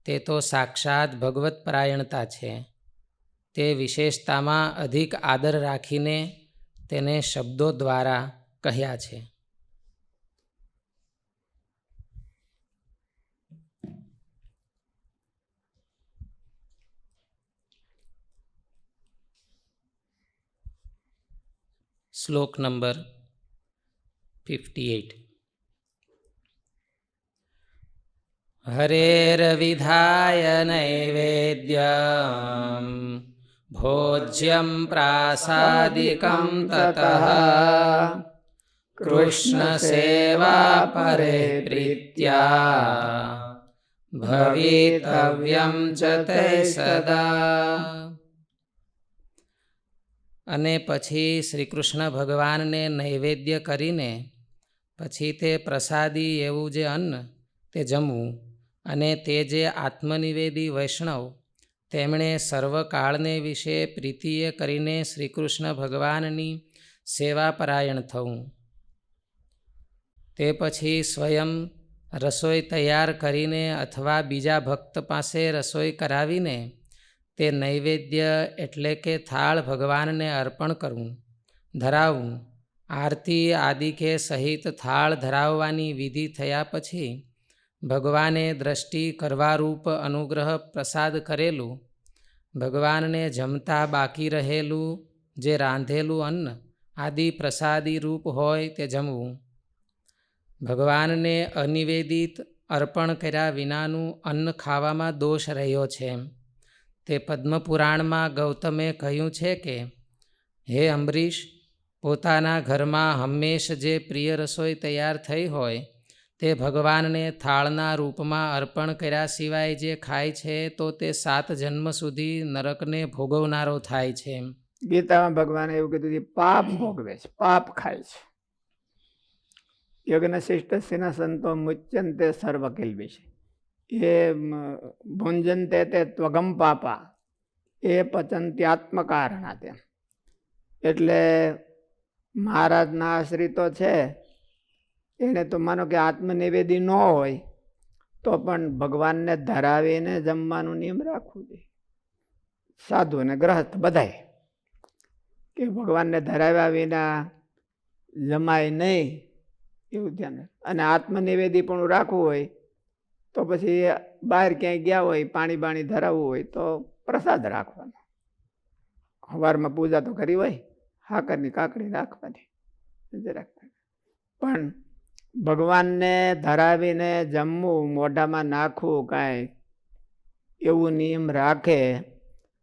S1: તે તો સાક્ષાત ભગવત પરાયણતા છે. તે વિશેષતામાં અધિક આદર રાખીને તેને શબ્દો દ્વારા કહ્યા છે. શ્લોક નંબર 58. હરેર્વિધાય નૈવેદ્યમ ભોજ્યમ પ્રાસાદિકં તતઃ કૃષ્ણ સેવા પરે પ્રીત્યા ભવિતવ્યમ ચ તે સદા. અને પછી શ્રી કૃષ્ણ ભગવાનને નૈવેદ્ય કરીને પછી તે પ્રસાદી એવું જે અન્ન તે જમવું. અને તે જે આત્મનિવેદી વૈષ્ણવ તેમણે સર્વકાળને વિશે પ્રીતિએ કરીને શ્રી કૃષ્ણ ભગવાનની સેવા પરાયણ થવું. તે પછી સ્વયં રસોઈ તૈયાર કરીને અથવા બીજા ભક્ત પાસે રસોઈ કરાવીને તે નૈવેદ્ય એટલે કે થાળ ભગવાનને અર્પણ કરવું, ધરાવવું. આરતી આદિકે સહિત થાળ ધરાવવાની વિધિ થયા પછી ભગવાને દ્રષ્ટિ કરવારૂપ અનુગ્રહ પ્રસાદ કરેલું ભગવાનને જમતા બાકી રહેલું જે રાંધેલું અન્ન આદિ પ્રસાદી રૂપ હોય તે જમવું. ભગવાનને અનિવેદિત અર્પણ કર્યા વિનાનું અન્ન ખાવામાં દોષ રહ્યો છે. તે પદ્મપુરાણમાં ગૌતમે કહ્યું છે કે હે અંબરીશ, પોતાના ઘરમાં હંમેશ જે પ્રિય રસોઈ તૈયાર થઈ હોય તે ભગવાનને થાળના રૂપમાં અર્પણ કર્યા સિવાય જે ખાય છે તો તે 7 જન્મ સુધી નરકને ભોગવનારો થાય છે.
S2: ગીતામાં ભગવાને એવું કીધું છે પાપ ભોગવે છે, પાપ ખાય છે. યજ્ઞ શિષ્ટસ્યના સંતો મુચ્યંતે સર્વ કિલ્બિષ એ ભુંજંતે તે ત્વગમ પાપા એ પચંત્યાત્મકારણા. તેમ એટલે મહારાજના આશ્રિતો છે એને તો માનો કે આત્મનિવેદી ન હોય તો પણ ભગવાનને ધરાવીને જમવાનું નિયમ રાખવું જોઈએ. સાધુ અને ગ્રહસ્થ બધાય કે ભગવાનને ધરાવ્યા વિના જમાય નહીં એવું ધ્યાન. અને આત્મનિવેદી પણ રાખવું હોય તો પછી બહાર ક્યાંય ગયા હોય પાણી બાણી ધરાવવું હોય તો પ્રસાદ રાખવાનો. સવારમાં પૂજા તો કરી હોય, હાકરની કાકડી રાખવાની પણ ભગવાનને ધરાવીને જમવું, મોઢામાં નાખવું કાંઈ એવું નિયમ રાખે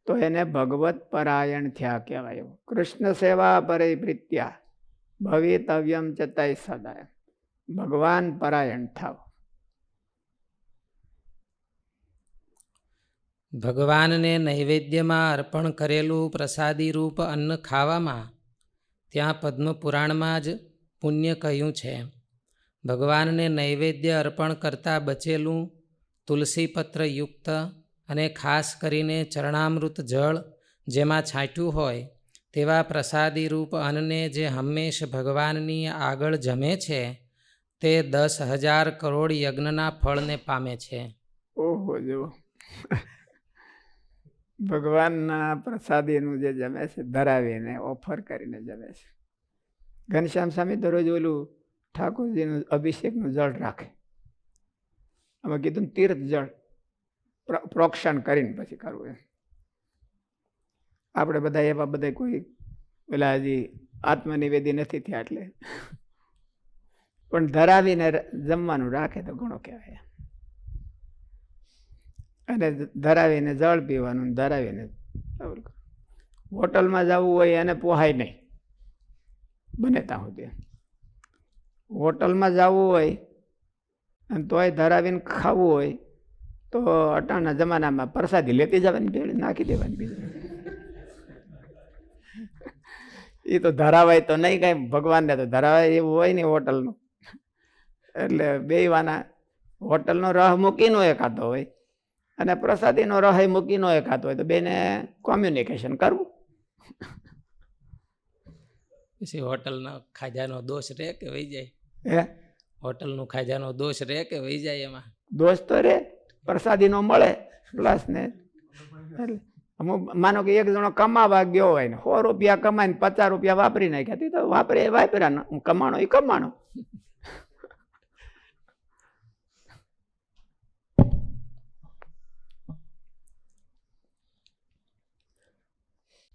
S2: તો એને ભગવત પરાયણ થયા કહેવાય. કૃષ્ણ સેવા પરે પ્રીત્યા ભવિતવ્યમ ચતાય સદા. ભગવાન પરાયણ થાવ.
S1: ભગવાનને નૈવેદ્યમાં અર્પણ કરેલું પ્રસાદી રૂપ અન્ન ખાવામાં ત્યાં પદ્મ પુરાણમાં જ પુણ્ય કહ્યું છે. ભગવાનને નૈવેદ્ય અર્પણ કરતાં બચેલું તુલસીપત્ર યુક્ત અને ખાસ કરીને ચરણામૃત જળ જેમાં છાંટ્યું હોય તેવા પ્રસાદી રૂપ અન્નને જે હંમેશ ભગવાનની આગળ જમે છે તે 10,000 કરોડ યજ્ઞના ફળને પામે છે.
S2: ઓહો, જુઓ ભગવાનના પ્રસાદીનું જે જમે છે ધરાવીને ઓફર કરીને જમે છે. ઘનશ્યામ સ્વામી દરરોજ ઓલું ઠાકોરજીનું અભિષેકનું જળ રાખે. અમે કીધું તીર્થ જળ પ્રોક્ષણ કરીને પછી કરવું એમ. આપણે બધા એવા બધા કોઈ પેલા હજી આત્મનિવેદી નથી થયા એટલે પણ ધરાવીને જમવાનું રાખે તો ઘણો કહેવાય. અને ધરાવીને જળ પીવાનું, ધરાવીને હોટલમાં જવું હોય એને પોહાય નહીં બને ત્યાં સુધી. હોટલમાં જવું હોય અને તોય ધરાવીને ખાવું હોય તો અટાણા જમાનામાં પ્રસાદી લેતી જવાની, ભેળી નાખી દેવાની બીજું. એ તો ધરાવાય તો નહીં કાંઈ, ભગવાનને તો ધરાવાય એવું હોય ને હોટલનું. એટલે બેયવાના હોટલનો રહ મૂકીનો એ ખાતો હોય અને પ્રસાદીનો રહ મૂકીનો એ ખાતો હોય તો બેને કોમ્યુનિકેશન કરવું.
S1: પછી હોટલનો ખાજાનો દોષ રહે કે વહી જાય?
S2: હે,
S1: હોટલનું ખાજાનો દોષ રહે કે વહી જાય? એમાં
S2: દોષ તો રે, પ્રસાદીનો મળે પ્લસ ને. એટલે અમુક માનો કે એક જણો કમાવા ગયો હોય ને 100 રૂપિયા કમાઈને 50 રૂપિયા વાપરી નાખ્યા, તો વાપર્યા, કમાણો એ કમાણો.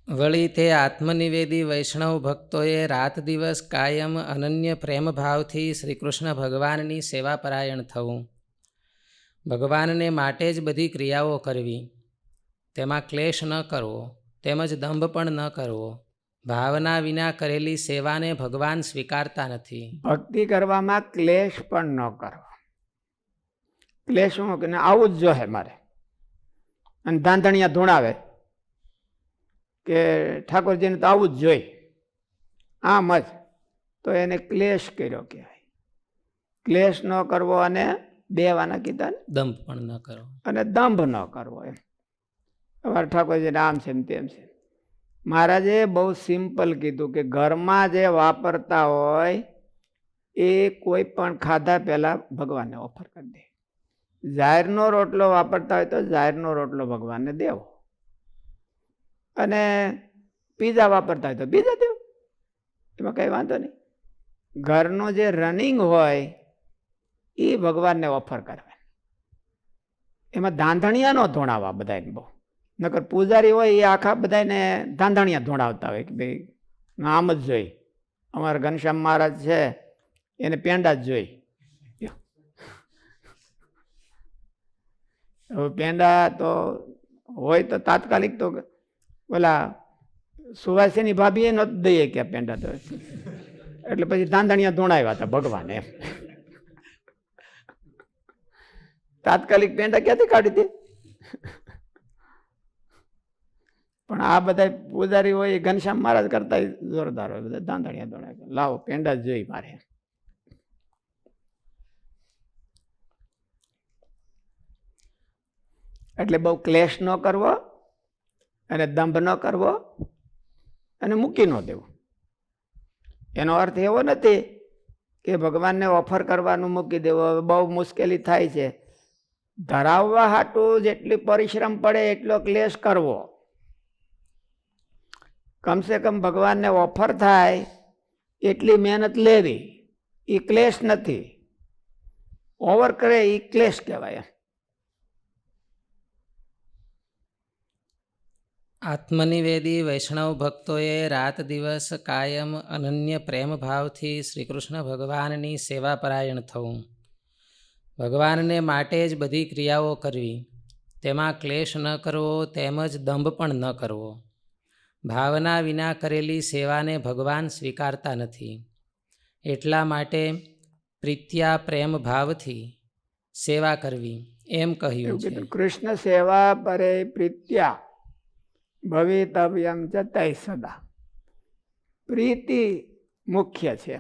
S1: વળી તે આત્મનિવેદી વૈષ્ણવ ભક્તોએ રાત દિવસ કાયમ અનન્ય પ્રેમભાવથી શ્રીકૃષ્ણ ભગવાનની સેવાપરાયણ થવું, ભગવાનને માટે જ બધી ક્રિયાઓ કરવી, તેમાં ક્લેશ ન કરવો તેમજ દંભ પણ ન કરવો. ભાવના વિના કરેલી સેવાને ભગવાન સ્વીકારતા નથી.
S2: ભક્તિ કરવામાં ક્લેશ પણ ન કરવો. ક્લેશ શું કે આવું જ જોઈએ મારે, અને ધાંધણિયા ધૂણાવે કે ઠાકોરજીને તો આવું જ જોઈ, આમ જ, તો એને ક્લેશ કર્યો કહેવાય. ક્લેશ ન કરવો અને બેવાના કીધા ને,
S1: દંભ પણ ન કરવો
S2: અને દંભ ન કરવો. એમ અમારે ઠાકોરજીને આમ છે તેમ છે. મહારાજે બહુ સિમ્પલ કીધું કે ઘરમાં જે વાપરતા હોય એ કોઈ પણ ખાધા પહેલા ભગવાનને ઓફર કરી દે. જાહેરનો રોટલો વાપરતા હોય તો જાહેરનો રોટલો ભગવાનને દેવો, અને પીઝા વાપરતા હોય તો પીઝા દેવો, એમાં કંઈ વાંધો નહીં. ઘરનું જે રનિંગ હોય એ ભગવાનને ઓફર કરવાની. એમાં ધાંધણિયા ન ધોણાવા બધાને બહુ. નકર પૂજારી હોય એ આખા બધાને ધાંધણિયા ધોણાવતા હોય કે ભાઈ આમ જ જોઈ. અમારા ઘનશ્યામ મહારાજ છે એને પેંડા જ જોઈ. હવે પેંડા તો હોય તો તાત્કાલિક તો ઓલા સુવાસીની ભાભીએ નહોતું દઈએ કે પેંડા તો, એટલે પછી ધાંધણિયા ધોણાવ્યા હતા ભગવાન. એમ તાત્કાલિક પેંડા ક્યાંથી કાઢી દે? પણ આ બધા પૂજારી હોય એ ઘનશ્યામ મહારાજ કરતા જોરદાર હોય, બધા ધાંધણિયા ધોણાવ્યા. લાવો પેંડા જ જોઈ મારે. એટલે બહુ ક્લેશ ન કરવો અને દંભ ન કરવો અને મૂકી ન દેવું. એનો અર્થ એવો નથી કે ભગવાનને ઓફર કરવાનું મૂકી દેવો, બહુ મુશ્કેલી થાય છે. ધરાવવા હાટું જેટલી પરિશ્રમ પડે એટલો ક્લેશ કરવો. કમસે કમ ભગવાનને ઓફર થાય એટલી મહેનત લેવી, એ ક્લેશ નથી. ઓવર કરે એ ક્લેશ કહેવાય.
S1: આત્મનિવેદી વૈષ્ણવ ભક્તોએ રાત દિવસ કાયમ અનન્ય પ્રેમ ભાવથી શ્રીકૃષ્ણ ભગવાનની સેવાપરાયણ થવું, ભગવાનને માટે જ બધી ક્રિયાઓ કરવી, તેમાં ક્લેશ ન કરવો તેમજ દંભ પણ ન કરવો. ભાવના વિના કરેલી સેવાને ભગવાન સ્વીકારતા નથી. એટલા માટે પ્રીત્યા પ્રેમ ભાવથી સેવા કરવી એમ કહ્યું
S2: એવું
S1: છે.
S2: કીધું. કૃષ્ણ સેવા પરે પ્રીત્યા ભવિતવ્યમ ચ તૈ સદા. પ્રીતિ મુખ્ય છે.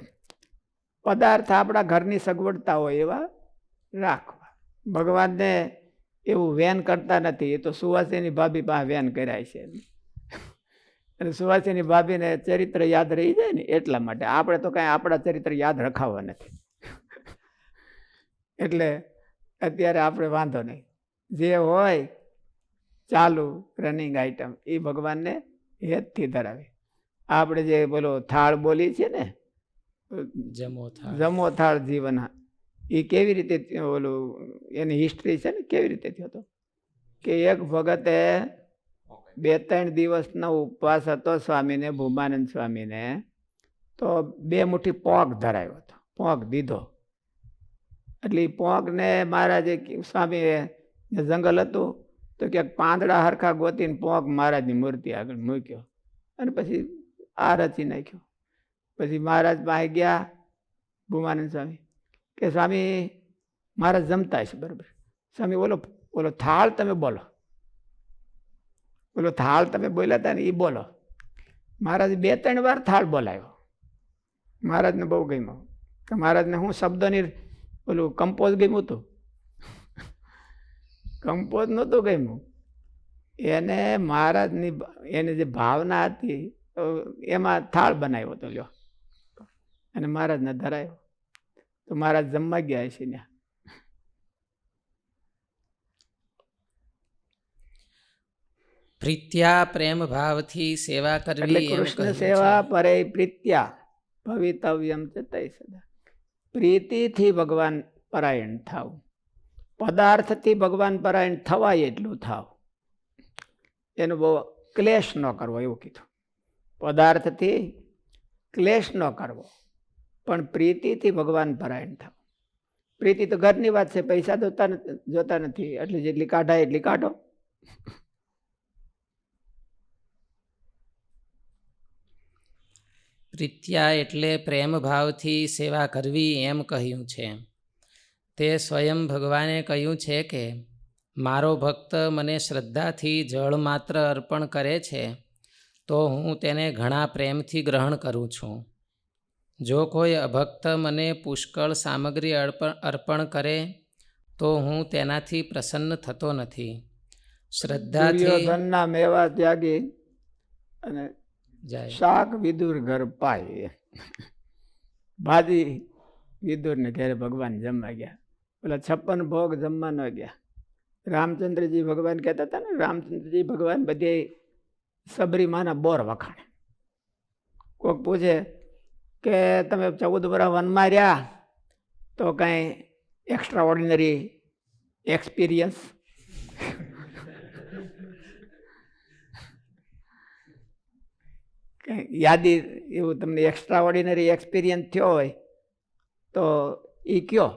S2: પદાર્થ આપણા ઘરની સગવડતા હોય એવા રાખવા. ભગવાનને એવું વેન કરતા નથી. એ તો સુવાસીની ભાભી પાસે વેન કરાય છે. અને સુવાસીની ભાભીને ચરિત્ર યાદ રહી જાય ને એટલા માટે. આપણે તો કાંઈ આપણા ચરિત્ર યાદ રખાવા નથી. એટલે અત્યારે આપણે વાંધો નહીં. જે હોય ચાલુ રનિંગ આઈટમ એ ભગવાનને હેતથી ધરાવે. આપણે જે બોલો થાળ બોલી છે ને, જમો થાળ જીવન, એ કેવી રીતે ઓલું એની હિસ્ટ્રી છે ને, કેવી રીતે થયો હતો કે એક ભગતે 2-3 દિવસનો ઉપવાસ હતો સ્વામીને, ભૂમાનંદ સ્વામીને. તો 2 મુઠ્ઠી પોંક ધરાયો હતો, પોંક દીધો. એટલે એ પોંકને મહારાજે, સ્વામીએ જંગલ હતું તો ક્યાંક પાંદડા હરખા ગોતીને પોંક મહારાજની મૂર્તિ આગળ મૂક્યો અને પછી આ રચી નાખ્યો. પછી મહારાજ પાસે ગયા ભૂમાનંદ સ્વામી કે સ્વામી મહારાજ જમતા છે બરાબર, સ્વામી ઓલો થાળ તમે બોલો, ઓલો થાળ તમે બોલ્યા હતા ને એ બોલો. મહારાજ 2-3 વાર થાળ બોલાયો. મહારાજને બહુ ગમ્યો. કે મહારાજને હું શબ્દોની ઓલું કમ્પોઝ ગમ્યું હતું, કમ્પોઝ નહોતું ગમ્યું એને. મહારાજની એની જે ભાવના હતી એમાં થાળ બનાવ્યો હતો લ્યો, અને મહારાજને ધરાયો. તો મહારાજ જમવા ગયા છે ત્યાં.
S1: પ્રીત્યા પ્રેમ ભાવથી સેવા
S2: એટલે
S1: કરવી એમ
S2: કૃષ્ણ
S1: કહ્યું
S2: સેવા
S1: છે.
S2: પરે પ્રીત્યા ભવિતવ્યમ ચ તૈ સદા. પ્રીતિથી ભગવાન પરાયણ થાવ. પદાર્થથી ભગવાન પરાયણ થવાય એટલું થાવ. એનો બહુ ક્લેશ ન કરવો એવું કીધું. પદાર્થથી ક્લેશ ન કરવો, પણ પ્રીતિથી ભગવાન પરાયણ થાવ. પ્રીતિ તો ઘરની વાત છે, પૈસા જોતા નથી. એટલે જેટલી કાઢાય એટલી કાઢો.
S1: પ્રીત્યા એટલે પ્રેમ ભાવથી સેવા કરવી એમ કહ્યું છે. તે સ્વયં ભગવાને કહ્યું છે કે મારો ભક્ત મને શ્રદ્ધાથી જળ માત્ર અર્પણ કરે છે તો હું તેને ઘણા પ્રેમથી ગ્રહણ કરું છું. જો કોઈ અભક્ત મને પુષ્કળ સામગ્રી અર્પણ કરે તો હું તેનાથી પ્રસન્ન થતો નથી. શ્રદ્ધાથી
S2: દુર્યોધનના મેવા ત્યાગી અને
S1: જાય.
S2: શાક વિદુર ઘર પાય. ભાજી વિદુરને ઘેરે ભગવાન જમવા ગયા. પેલા 56 ભોગ જમવા ન ગયા. રામચંદ્રજી ભગવાન કહેતા હતા ને, રામચંદ્રજી ભગવાન બધે સબરીમાના બોર વખાણે. કોઈક પૂછે કે તમે 14 વર્ષ વનમાં રહ્યા તો કાંઈ એક્સ્ટ્રા ઓર્ડિનરી એક્સપિરિયન્સ? યાદી એવું તમને એક્સ્ટ્રા ઓર્ડિનરી એક્સપિરિયન્સ થયો હોય તો એ કયો.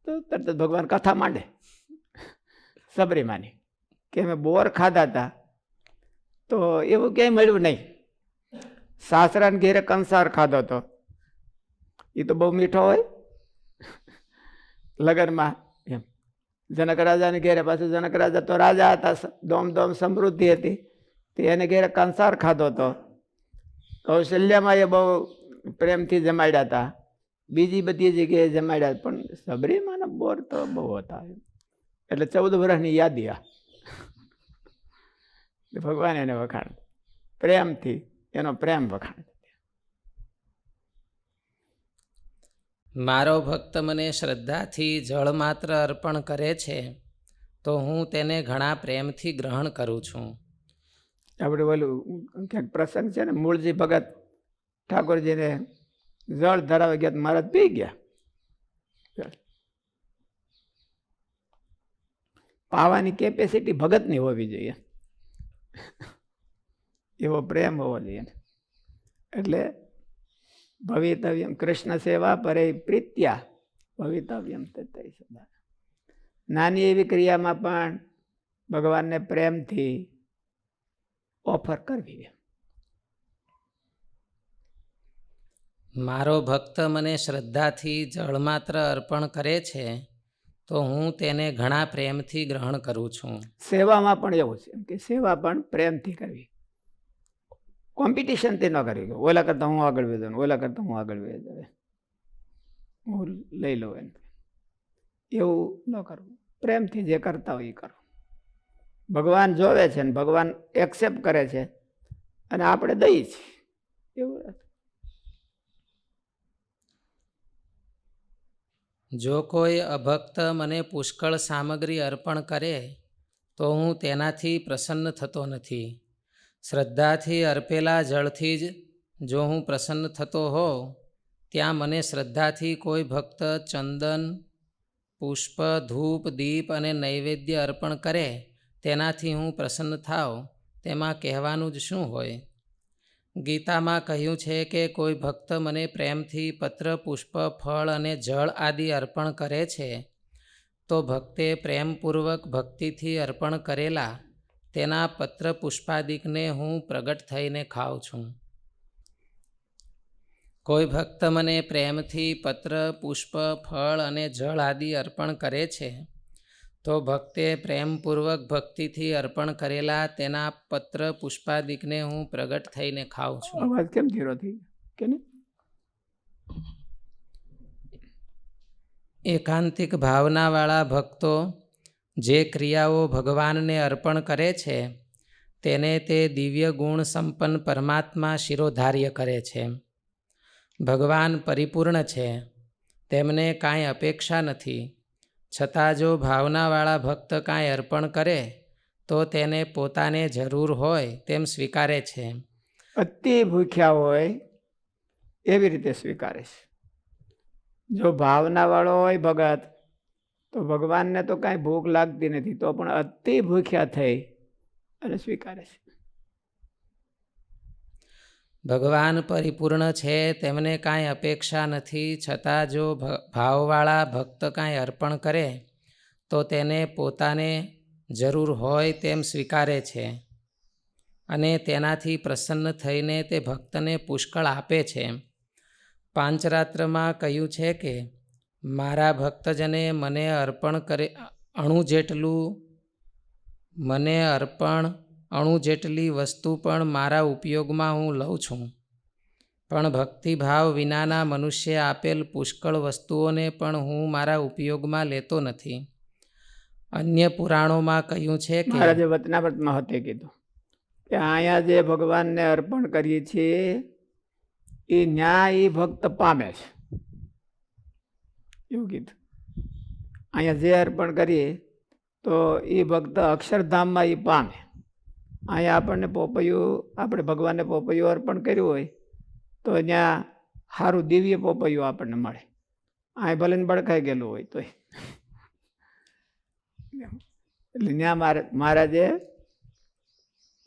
S2: તો તરત ભગવાન કથા માંડે સબરીમાની કે અમે બોર ખાધા હતા તો એવું ક્યાંય મળ્યું નહીં. સાસરાને ઘેરે કંસાર ખાધો હતો, એ તો બહુ મીઠો હોય લગનમાં. એમ જનક રાજાને ઘેરે, પાછું જનક રાજા તો રાજા હતા, દોમ સમૃદ્ધિ હતી, તે એને ઘેરે કંસાર ખાધો હતો. કૌશલ્યામાં એ બહુ પ્રેમથી જમાડ્યા હતા, બીજી બધી જગ્યાએ જમાડ્યા, પણ સબરીમાના બોર તો બહુ હતા. એટલે 14 વર્ષની યાદી. આ ભગવાન એને વખાણ પ્રેમથી, એનો પ્રેમ વખાણ.
S1: મારો ભક્ત મને શ્રદ્ધાથી જળ માત્ર અર્પણ કરે છે તો હું તેને ઘણા પ્રેમથી ગ્રહણ કરું છું.
S2: આપણે ઓલું ક્યાંક પ્રસંગ છે ને, મૂળજી ભગત ઠાકોરજીને જળ ધરાવી ગયા, મહારાજ પી ગયા. પાવાની કેપેસિટી ભગતની હોવી જોઈએ, એવો પ્રેમ હોવો જોઈએ. એટલે ભવિતવ્યમ કૃષ્ણ સેવા પરે પ્રીત્યા ભવિતવ્યમ તૈ સદા. નાની એવી ક્રિયામાં પણ ભગવાનને પ્રેમથી ઓફર કરવી.
S1: મારો ભક્ત મને શ્રદ્ધાથી જળમાત્ર અર્પણ કરે છે તો હું તેને ઘણા પ્રેમથી ગ્રહણ કરું છું.
S2: સેવામાં પણ એવું છે કે સેવા પણ પ્રેમથી કરવી, કોમ્પિટિશનથી ન કરવી કે ઓલા કરતાં હું આગળ વધુ ને ઓલા કરતાં હું આગળ વધુ, હું લઈ લઉં એમ, એવું ન કરવું. પ્રેમથી જે કરતા હોય એ કરો. ભગવાન જોવે છે ને ભગવાન એક્સેપ્ટ કરે છે અને આપણે દઈએ છીએ એવું નથી.
S1: જો કોઈ અભક્ત મને પુષ્કળ સામગ્રી અર્પણ કરે તો હું તેનાથી પ્રસન્ન થતો નથી. શ્રદ્ધાથી અર્પેલા જળથી જ જો હું પ્રસન્ન થતો હોઉં, ત્યાં મને શ્રદ્ધાથી કોઈ ભક્ત ચંદન, પુષ્પ, ધૂપ, દીપ અને નૈવેદ્ય અર્પણ કરે તેનાથી હું પ્રસન્ન થાઉં, તેમાં કહેવાનું જ શું હોય? ગીતામાં કહ્યું છે કે કોઈ ભક્ત મને પ્રેમથી પત્ર, પુષ્પ, ફળ અને જળ આદિ અર્પણ કરે છે તો ભક્તે પ્રેમપૂર્વક ભક્તિથી અર્પણ કરેલા તેના પત્ર પુષ્પાદિકને હું પ્રગટ થઈને ખાઉં છું. કોઈ ભક્ત મને પ્રેમથી પત્ર, પુષ્પ, ફળ અને જળ આદિ અર્પણ કરે છે તો ભક્તે પ્રેમપૂર્વક ભક્તિથી અર્પણ કરેલા તેના પત્ર પુષ્પાદિકને હું પ્રગટ થઈને ખાઉં છું.
S2: અવાજ કેમ ધીરો થઈ ગયો કે નહીં?
S1: એકાંતિક ભાવનાવાળા ભક્તો જે ક્રિયાઓ ભગવાનને અર્પણ કરે છે તેને તે દિવ્ય ગુણ સંપન્ન પરમાત્મા શિરોધાર્ય કરે છે. ભગવાન પરિપૂર્ણ છે, તેમને કાંઈ અપેક્ષા નથી, છતાં જો ભાવનાવાળા ભક્ત કાંઈ અર્પણ કરે તો તેને પોતાને જરૂર હોય તેમ સ્વીકારે છે.
S2: અતિ ભૂખ્યા હોય એવી રીતે સ્વીકારે છે. જો ભાવનાવાળો હોય ભગત તો ભગવાનને તો કાંઈ ભૂખ લાગતી નથી, તો પણ અતિ ભૂખ્યા થઈ અને સ્વીકારે છે.
S1: ભગવાન પરિપૂર્ણ છે, તેમને કાંઈ અપેક્ષા નથી, છતાં જો ભાવવાળા ભક્ત કાંઈ અર્પણ કરે તો તેને પોતાને જરૂર હોય તેમ સ્વીકારે છે અને તેનાથી પ્રસન્ન થઈને તે ભક્તને પુષ્કળ આપે છે. પાંચરાત્રમાં કહ્યું છે કે મારા ભક્તજને મને અર્પણ અણુ જેટલી વસ્તુ પણ મારા ઉપયોગમાં હું લઉં છું, પણ ભક્તિભાવ વિનાના મનુષ્ય આપેલ પુષ્કળ વસ્તુઓને પણ હું મારા ઉપયોગમાં લેતો નથી. અન્ય પુરાણોમાં કહ્યું છે કે
S2: મહારાજે વચનામૃતમાં હતે કીધું કે અહીંયા જે ભગવાનને અર્પણ કરીએ છીએ એ ન્યાય એ ભક્ત પામે છે એવું કીધું. અહીંયા જે અર્પણ કરીએ તો એ ભક્ત અક્ષરધામમાં એ પામે. અહીંયા આપણે ભગવાનને પોપૈયું અર્પણ કર્યું હોય તો ત્યાં સારું દિવ્ય પોપૈયું આપણને મળે. અહીં ભલે ને બળકાઈ ગયેલું હોય તોય. એટલે ત્યાં મહારાજે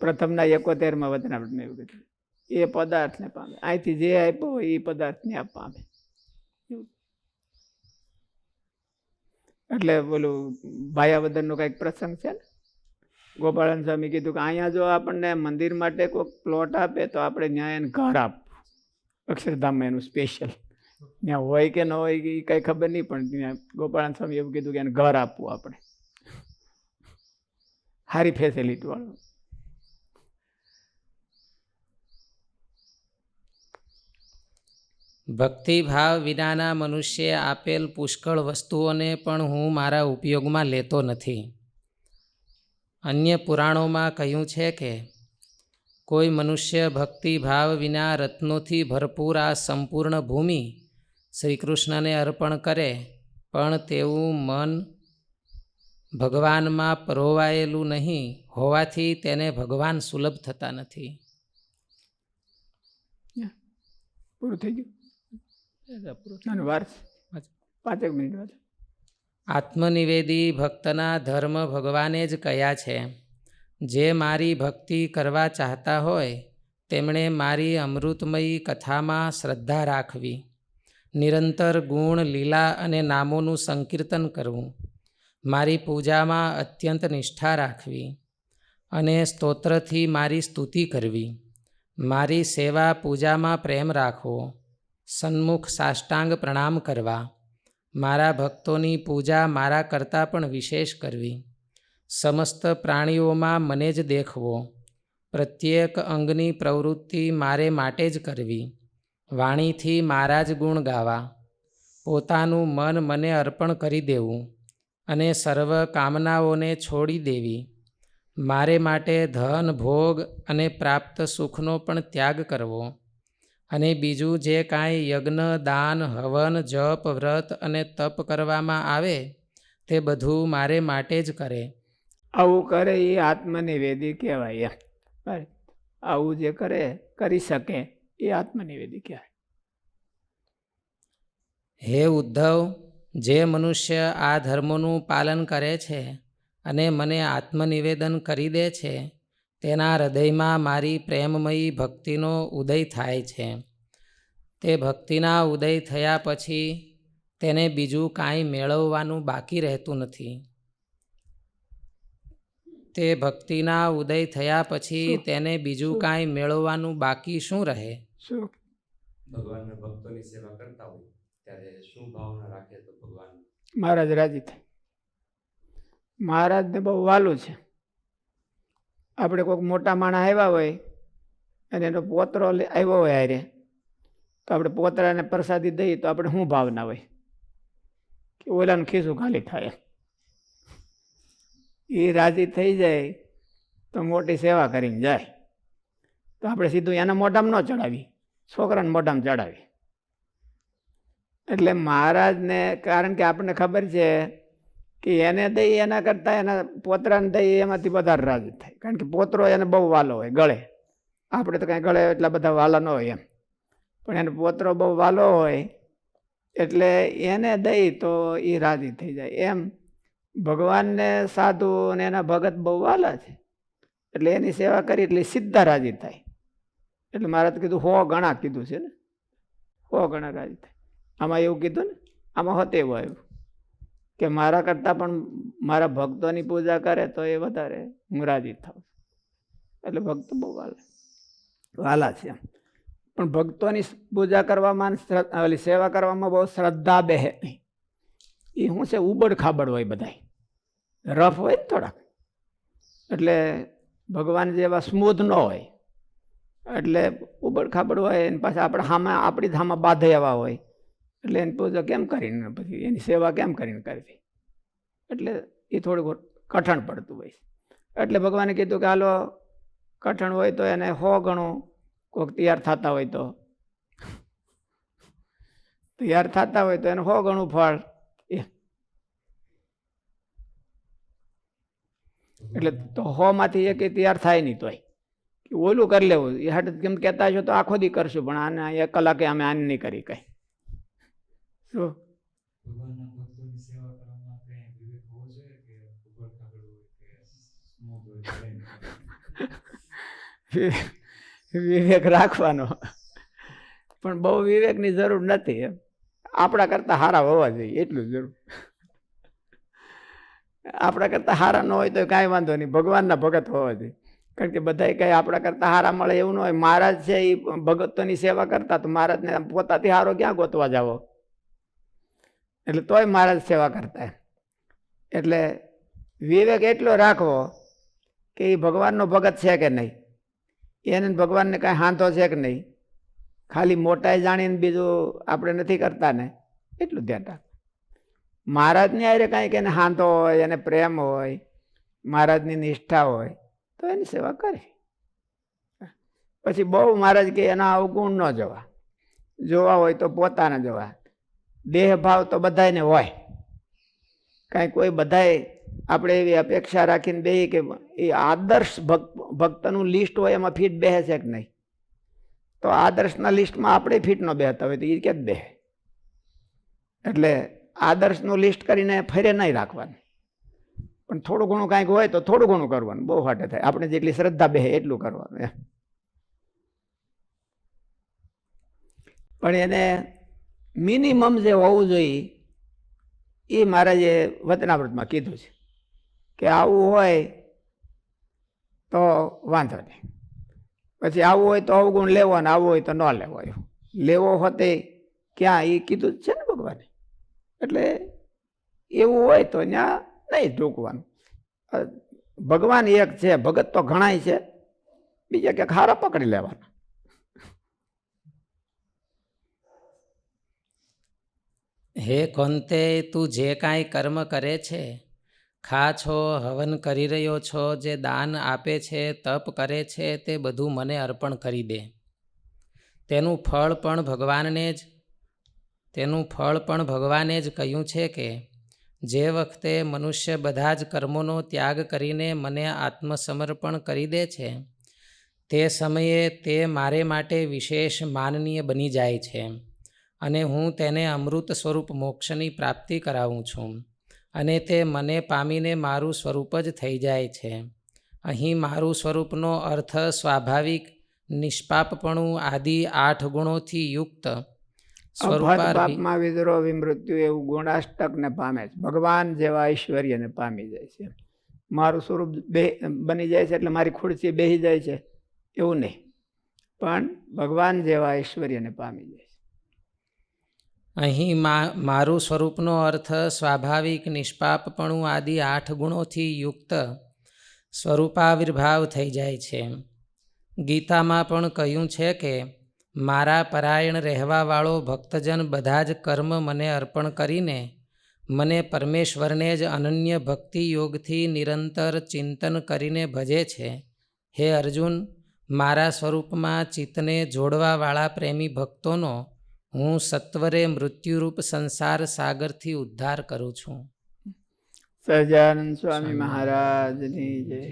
S2: પ્રથમના 71માં વચનામૃતમાં એવું કીધું એ પદાર્થને પામે. અહીંથી જે આપ્યો હોય એ પદાર્થને પામે. એટલે બોલું ભાયાવદરનો કંઈક પ્રસંગ છે ને, ગોપાળન સ્વામી કીધું કે અહીંયા જો આપણને મંદિર માટે કોઈ પ્લોટ આપે તો આપણે ન્યાય એને ઘર આપવું. અક્ષરધામમાં એનું સ્પેશિયલ ત્યાં હોય કે ન હોય એ કંઈ ખબર નહીં, પણ ત્યાં ગોપાળન સ્વામી એવું કીધું કે એને ઘર આપવું આપણે, સારી ફેસિલિટી વાળું.
S1: ભક્તિભાવ વિનાના મનુષ્યે આપેલ પુષ્કળ વસ્તુઓને પણ હું મારા ઉપયોગમાં લેતો નથી. અન્ય પુરાણોમાં કહ્યું છે કે કોઈ મનુષ્ય ભક્તિભાવ વિના રત્નોથી ભરપૂર આ સંપૂર્ણ ભૂમિ શ્રી કૃષ્ણને અર્પણ કરે પણ તેવું મન ભગવાનમાં પરોવાયેલું નહીં હોવાથી તેને ભગવાન સુલભ થતા નથી.
S2: પૂરું થઈ ગયું. 5 મિનિટ.
S1: આત્મનિવેદી ભક્તના ધર્મ ભગવાને જ કયા છે. જે મારી ભક્તિ કરવા ચાહતા હોય તેમણે મારી અમૃતમયી કથામાં શ્રદ્ધા રાખવી, નિરંતર ગુણ, લીલા અને નામોનું સંકીર્તન કરવું, મારી પૂજામાં અત્યંત નિષ્ઠા રાખવી અને સ્તોત્રથી મારી સ્તુતિ કરવી, મારી સેવા પૂજામાં પ્રેમ રાખવો, સન્મુખ સાષ્ટાંગ પ્રણામ કરવા, મારા ભક્તોની પૂજા મારા કરતાં પણ વિશેષ કરવી, સમસ્ત પ્રાણીઓમાં મને જ દેખવો, પ્રત્યેક અંગની પ્રવૃત્તિ મારે માટે જ કરવી, વાણીથી મારા જ ગુણ ગાવા, પોતાનું મન મને અર્પણ કરી દેવું અને સર્વ કામનાઓને છોડી દેવી, મારે માટે ધન ભોગ અને પ્રાપ્ત સુખનો પણ ત્યાગ કરવો અને બીજું જે કાંઈ યજ્ઞ દાન હવન જપ વ્રત અને તપ કરવામાં આવે તે બધું મારે માટે જ કરે.
S2: આવું કરે એ આત્મનિવેદી કહેવાય. એમ આવું જે કરે કરી શકે એ આત્મનિવેદી કહેવાય.
S1: હે ઉદ્ધવ, જે મનુષ્ય આ ધર્મોનું પાલન કરે છે અને મને આત્મનિવેદન કરી દે છે તેના હૃદયમાં મારી પ્રેમમયી ભક્તિનો ઉદય થાય છે. તે ભક્તિના ઉદય થયા પછી તેને બીજું કાંઈ મેળવવાનું બાકી રહેતું નથી. તે ભક્તિના ઉદય થયા પછી તેને બીજું કાંઈ મેળવવાનું બાકી શું રહે?
S2: શું
S3: ભગવાનના ભક્તોની સેવા કરતા હોય ત્યારે શું ભાવના રાખે તો ભગવાન
S2: મહારાજ રાજી થાય? મહારાજને બહુ વાલું છે. આપણે કોઈક મોટા માણસ આવ્યા હોય અને એનો પોતરો આવ્યો હોય હારે, તો આપણે પોતરાને પ્રસાદી દઈએ તો આપણે શું ભાવના હોય કે ઓલાનું ખીસું ખાલી થાય. એ રાજી થઈ જાય તો મોટી સેવા કરીને જાય. તો આપણે સીધું એના મોઢામાં ન ચડાવી, છોકરાને મોઢામાં ચડાવી. એટલે મહારાજને, કારણ કે આપણને ખબર છે કે એને દઈ એના કરતાં એના પોતરાને દઈ એમાંથી વધારે રાજી થાય. કારણ કે પોતરો એને બહુ વાલો હોય ગળે. આપણે તો કાંઈ ગળે એટલા બધા વાલા ન હોય એમ, પણ એને પોતરો બહુ વાલો હોય એટલે એને દઈ તો એ રાજી થઈ જાય. એમ ભગવાનને સાધુ અને એના ભગત બહુ વાલા છે એટલે એની સેવા કરી એટલે સીધા રાજી થાય. એટલે મારે તો કીધું 100 ગણા કીધું છે ને, 100 ગણા રાજી થાય. આમાં એવું કીધું ને, આમાં હોતે એવું આવ્યું કે મારા કરતાં પણ મારા ભક્તોની પૂજા કરે તો એ વધારે હું રાજી થાઉં. એટલે ભક્તો બહુ વાલા છે એમ. પણ ભક્તોની પૂજા કરવામાં ઓલી સેવા કરવામાં બહુ શ્રદ્ધા બેહે નહીં. એ શું છે, ઉબડ ખાબડ હોય, બધા રફ હોય ને થોડાક. એટલે ભગવાન જેવા સ્મૂધ ન હોય, એટલે ઉબડ ખાબડ હોય. એને પાછા આપણે હામાં આપણી ધામાં બાંધે એવા હોય. એટલે એની પૂજા કેમ કરીને પછી એની સેવા કેમ કરીને કરવી, એટલે એ થોડુંક કઠણ પડતું હોય. એટલે ભગવાને કીધું કે હાલો કઠણ હોય તો એને 100 ગણું કોઈક તૈયાર થતા હોય તો એને 100 ગણું ફળ. એટલે તો 100 માંથી એક તૈયાર થાય નહીં તોય ઓલું કરી લેવું. એ હાટ કેમ કહેતા છો તો આખો દી કરશું, પણ આને 1 કલાકે અમે આને નહીં કરી કઈ. શું
S3: ભગવાનના ભક્તોની સેવા કરવામાં કઈ વિવેક હોવો જોઈએ કે ઉબડ ખાબડ હોય કે સ્મૂથ હોય?
S2: વિવેક રાખવાનો, પણ બહુ વિવેકની જરૂર નથી. એમ આપણા કરતા સારા હોવા જોઈએ એટલું જરૂર. આપણા કરતા સારા ન હોય તો કાંઈ વાંધો નહીં, ભગવાનના ભગત હોવા જોઈએ. કારણ કે બધા કઈ આપણા કરતા સારા મળે એવું ન હોય. મહારાજ છે એ ભગતોની સેવા કરતા, તો મહારાજને પોતાથી સારો ક્યાં ગોતવા જાવો? એટલે તોય મહારાજ સેવા કરતા. એટલે વિવેક એટલો રાખવો કે એ ભગવાનનો ભગત છે કે નહીં, એને ભગવાનને કાંઈ હાંધો છે કે નહીં. ખાલી મોટાઈ જાણીને બીજું આપણે નથી કરતા ને, એટલું ધ્યાન રાખ. મહારાજની આરે કાંઈક એને હાંધો હોય, એને પ્રેમ હોય, મહારાજની નિષ્ઠા હોય તો એની સેવા કરે. પછી બહુ મહારાજ કે એના અવગુણ ન જોવા હોય તો પોતાના જોવા. દેહ ભાવ તો બધાને હોય, કાંઈ કોઈ બધાય આપણે એવી અપેક્ષા રાખીને બેહી કે એ આદર્શ ભક્તનું લિસ્ટ હોય એમાં ફીટ બેસે છે કે નહીં. તો આદર્શના લિસ્ટમાં આપણે ફીટ ન બેહતા હોય તો એ ક્યાંક બેહે. એટલે આદર્શનું લિસ્ટ કરીને ફરે નહીં રાખવાનું, પણ થોડું ઘણું કાંઈક હોય તો થોડું ઘણું કરવાનું, બહુ હાટે થાય. આપણે જેટલી શ્રદ્ધા બેહે એટલું કરવાનું એમ. પણ એને મિનિમમ જે હોવું જોઈએ એ મહારાજે વચનામૃતમાં કીધું છે કે આવું હોય તો વાંધો નહીં. પછી આવું હોય તો અવગુણ લેવો, ને આવું હોય તો ન લેવો. લેવો હોતે ક્યાં એ કીધું જ છે ને ભગવાને. એટલે એવું હોય તો ત્યાં નહીં ઢોકવાનું. ભગવાન એક છે, ભગત તો ઘણાય છે, બીજા ક્યાંક હારા પકડી લેવાના.
S1: હે કોંતે, તું જે કાંઈ કર્મ કરે છે, ખા છો, હવન કરી રહ્યો છો, જે દાન આપે છે, તપ કરે છે, તે બધું મને અર્પણ કરી દે. તેનું ફળ પણ ભગવાને જ કહ્યું છે કે જે વખતે મનુષ્ય બધા જ કર્મોનો ત્યાગ કરીને મને આત્મસમર્પણ કરી દે છે, તે સમયે તે મારે માટે વિશેષ માનનીય બની જાય છે અને હું તેને અમૃત સ્વરૂપ મોક્ષની પ્રાપ્તિ કરાવું છું અને તે મને પામીને મારું સ્વરૂપ જ થઈ જાય છે. અહીં મારું સ્વરૂપનો અર્થ સ્વાભાવિક, નિષ્પાપપણું આદિ 8 ગુણોથી યુક્ત
S2: પાપમાં વિદ્રોહ વિમૃત્યુ એવું ગુણાષ્ટકને પામે છે. ભગવાન જેવા ઐશ્વર્યને પામી જાય છે. મારું સ્વરૂપ બની જાય છે એટલે મારી ખુરશી બેસી જાય છે એવું નહીં, પણ ભગવાન જેવા ઐશ્વર્યને પામી જાય છે.
S1: અહીં મારું સ્વરૂપનો અર્થ સ્વાભાવિક, નિષ્પાપપણું આદિ 8 ગુણોથી યુક્ત સ્વરૂપાવિર્ભાવ થઈ જાય છે. ગીતામાં પણ કહ્યું છે કે મારા પરાયણ રહેવાવાળો ભક્તજન બધા જ કર્મ મને અર્પણ કરીને મને પરમેશ્વરને જ અનન્ય ભક્તિ યોગથી નિરંતર ચિંતન કરીને ભજે છે. હે અર્જુન, મારા સ્વરૂપમાં ચિત્તને જોડવાવાળા પ્રેમી ભક્તોનો હું સત્વરે મૃત્યુરૂપ સંસાર સાગરથી ઉદ્ધાર કરું છું.
S2: સહજાનંદ સ્વામી મહારાજની જય.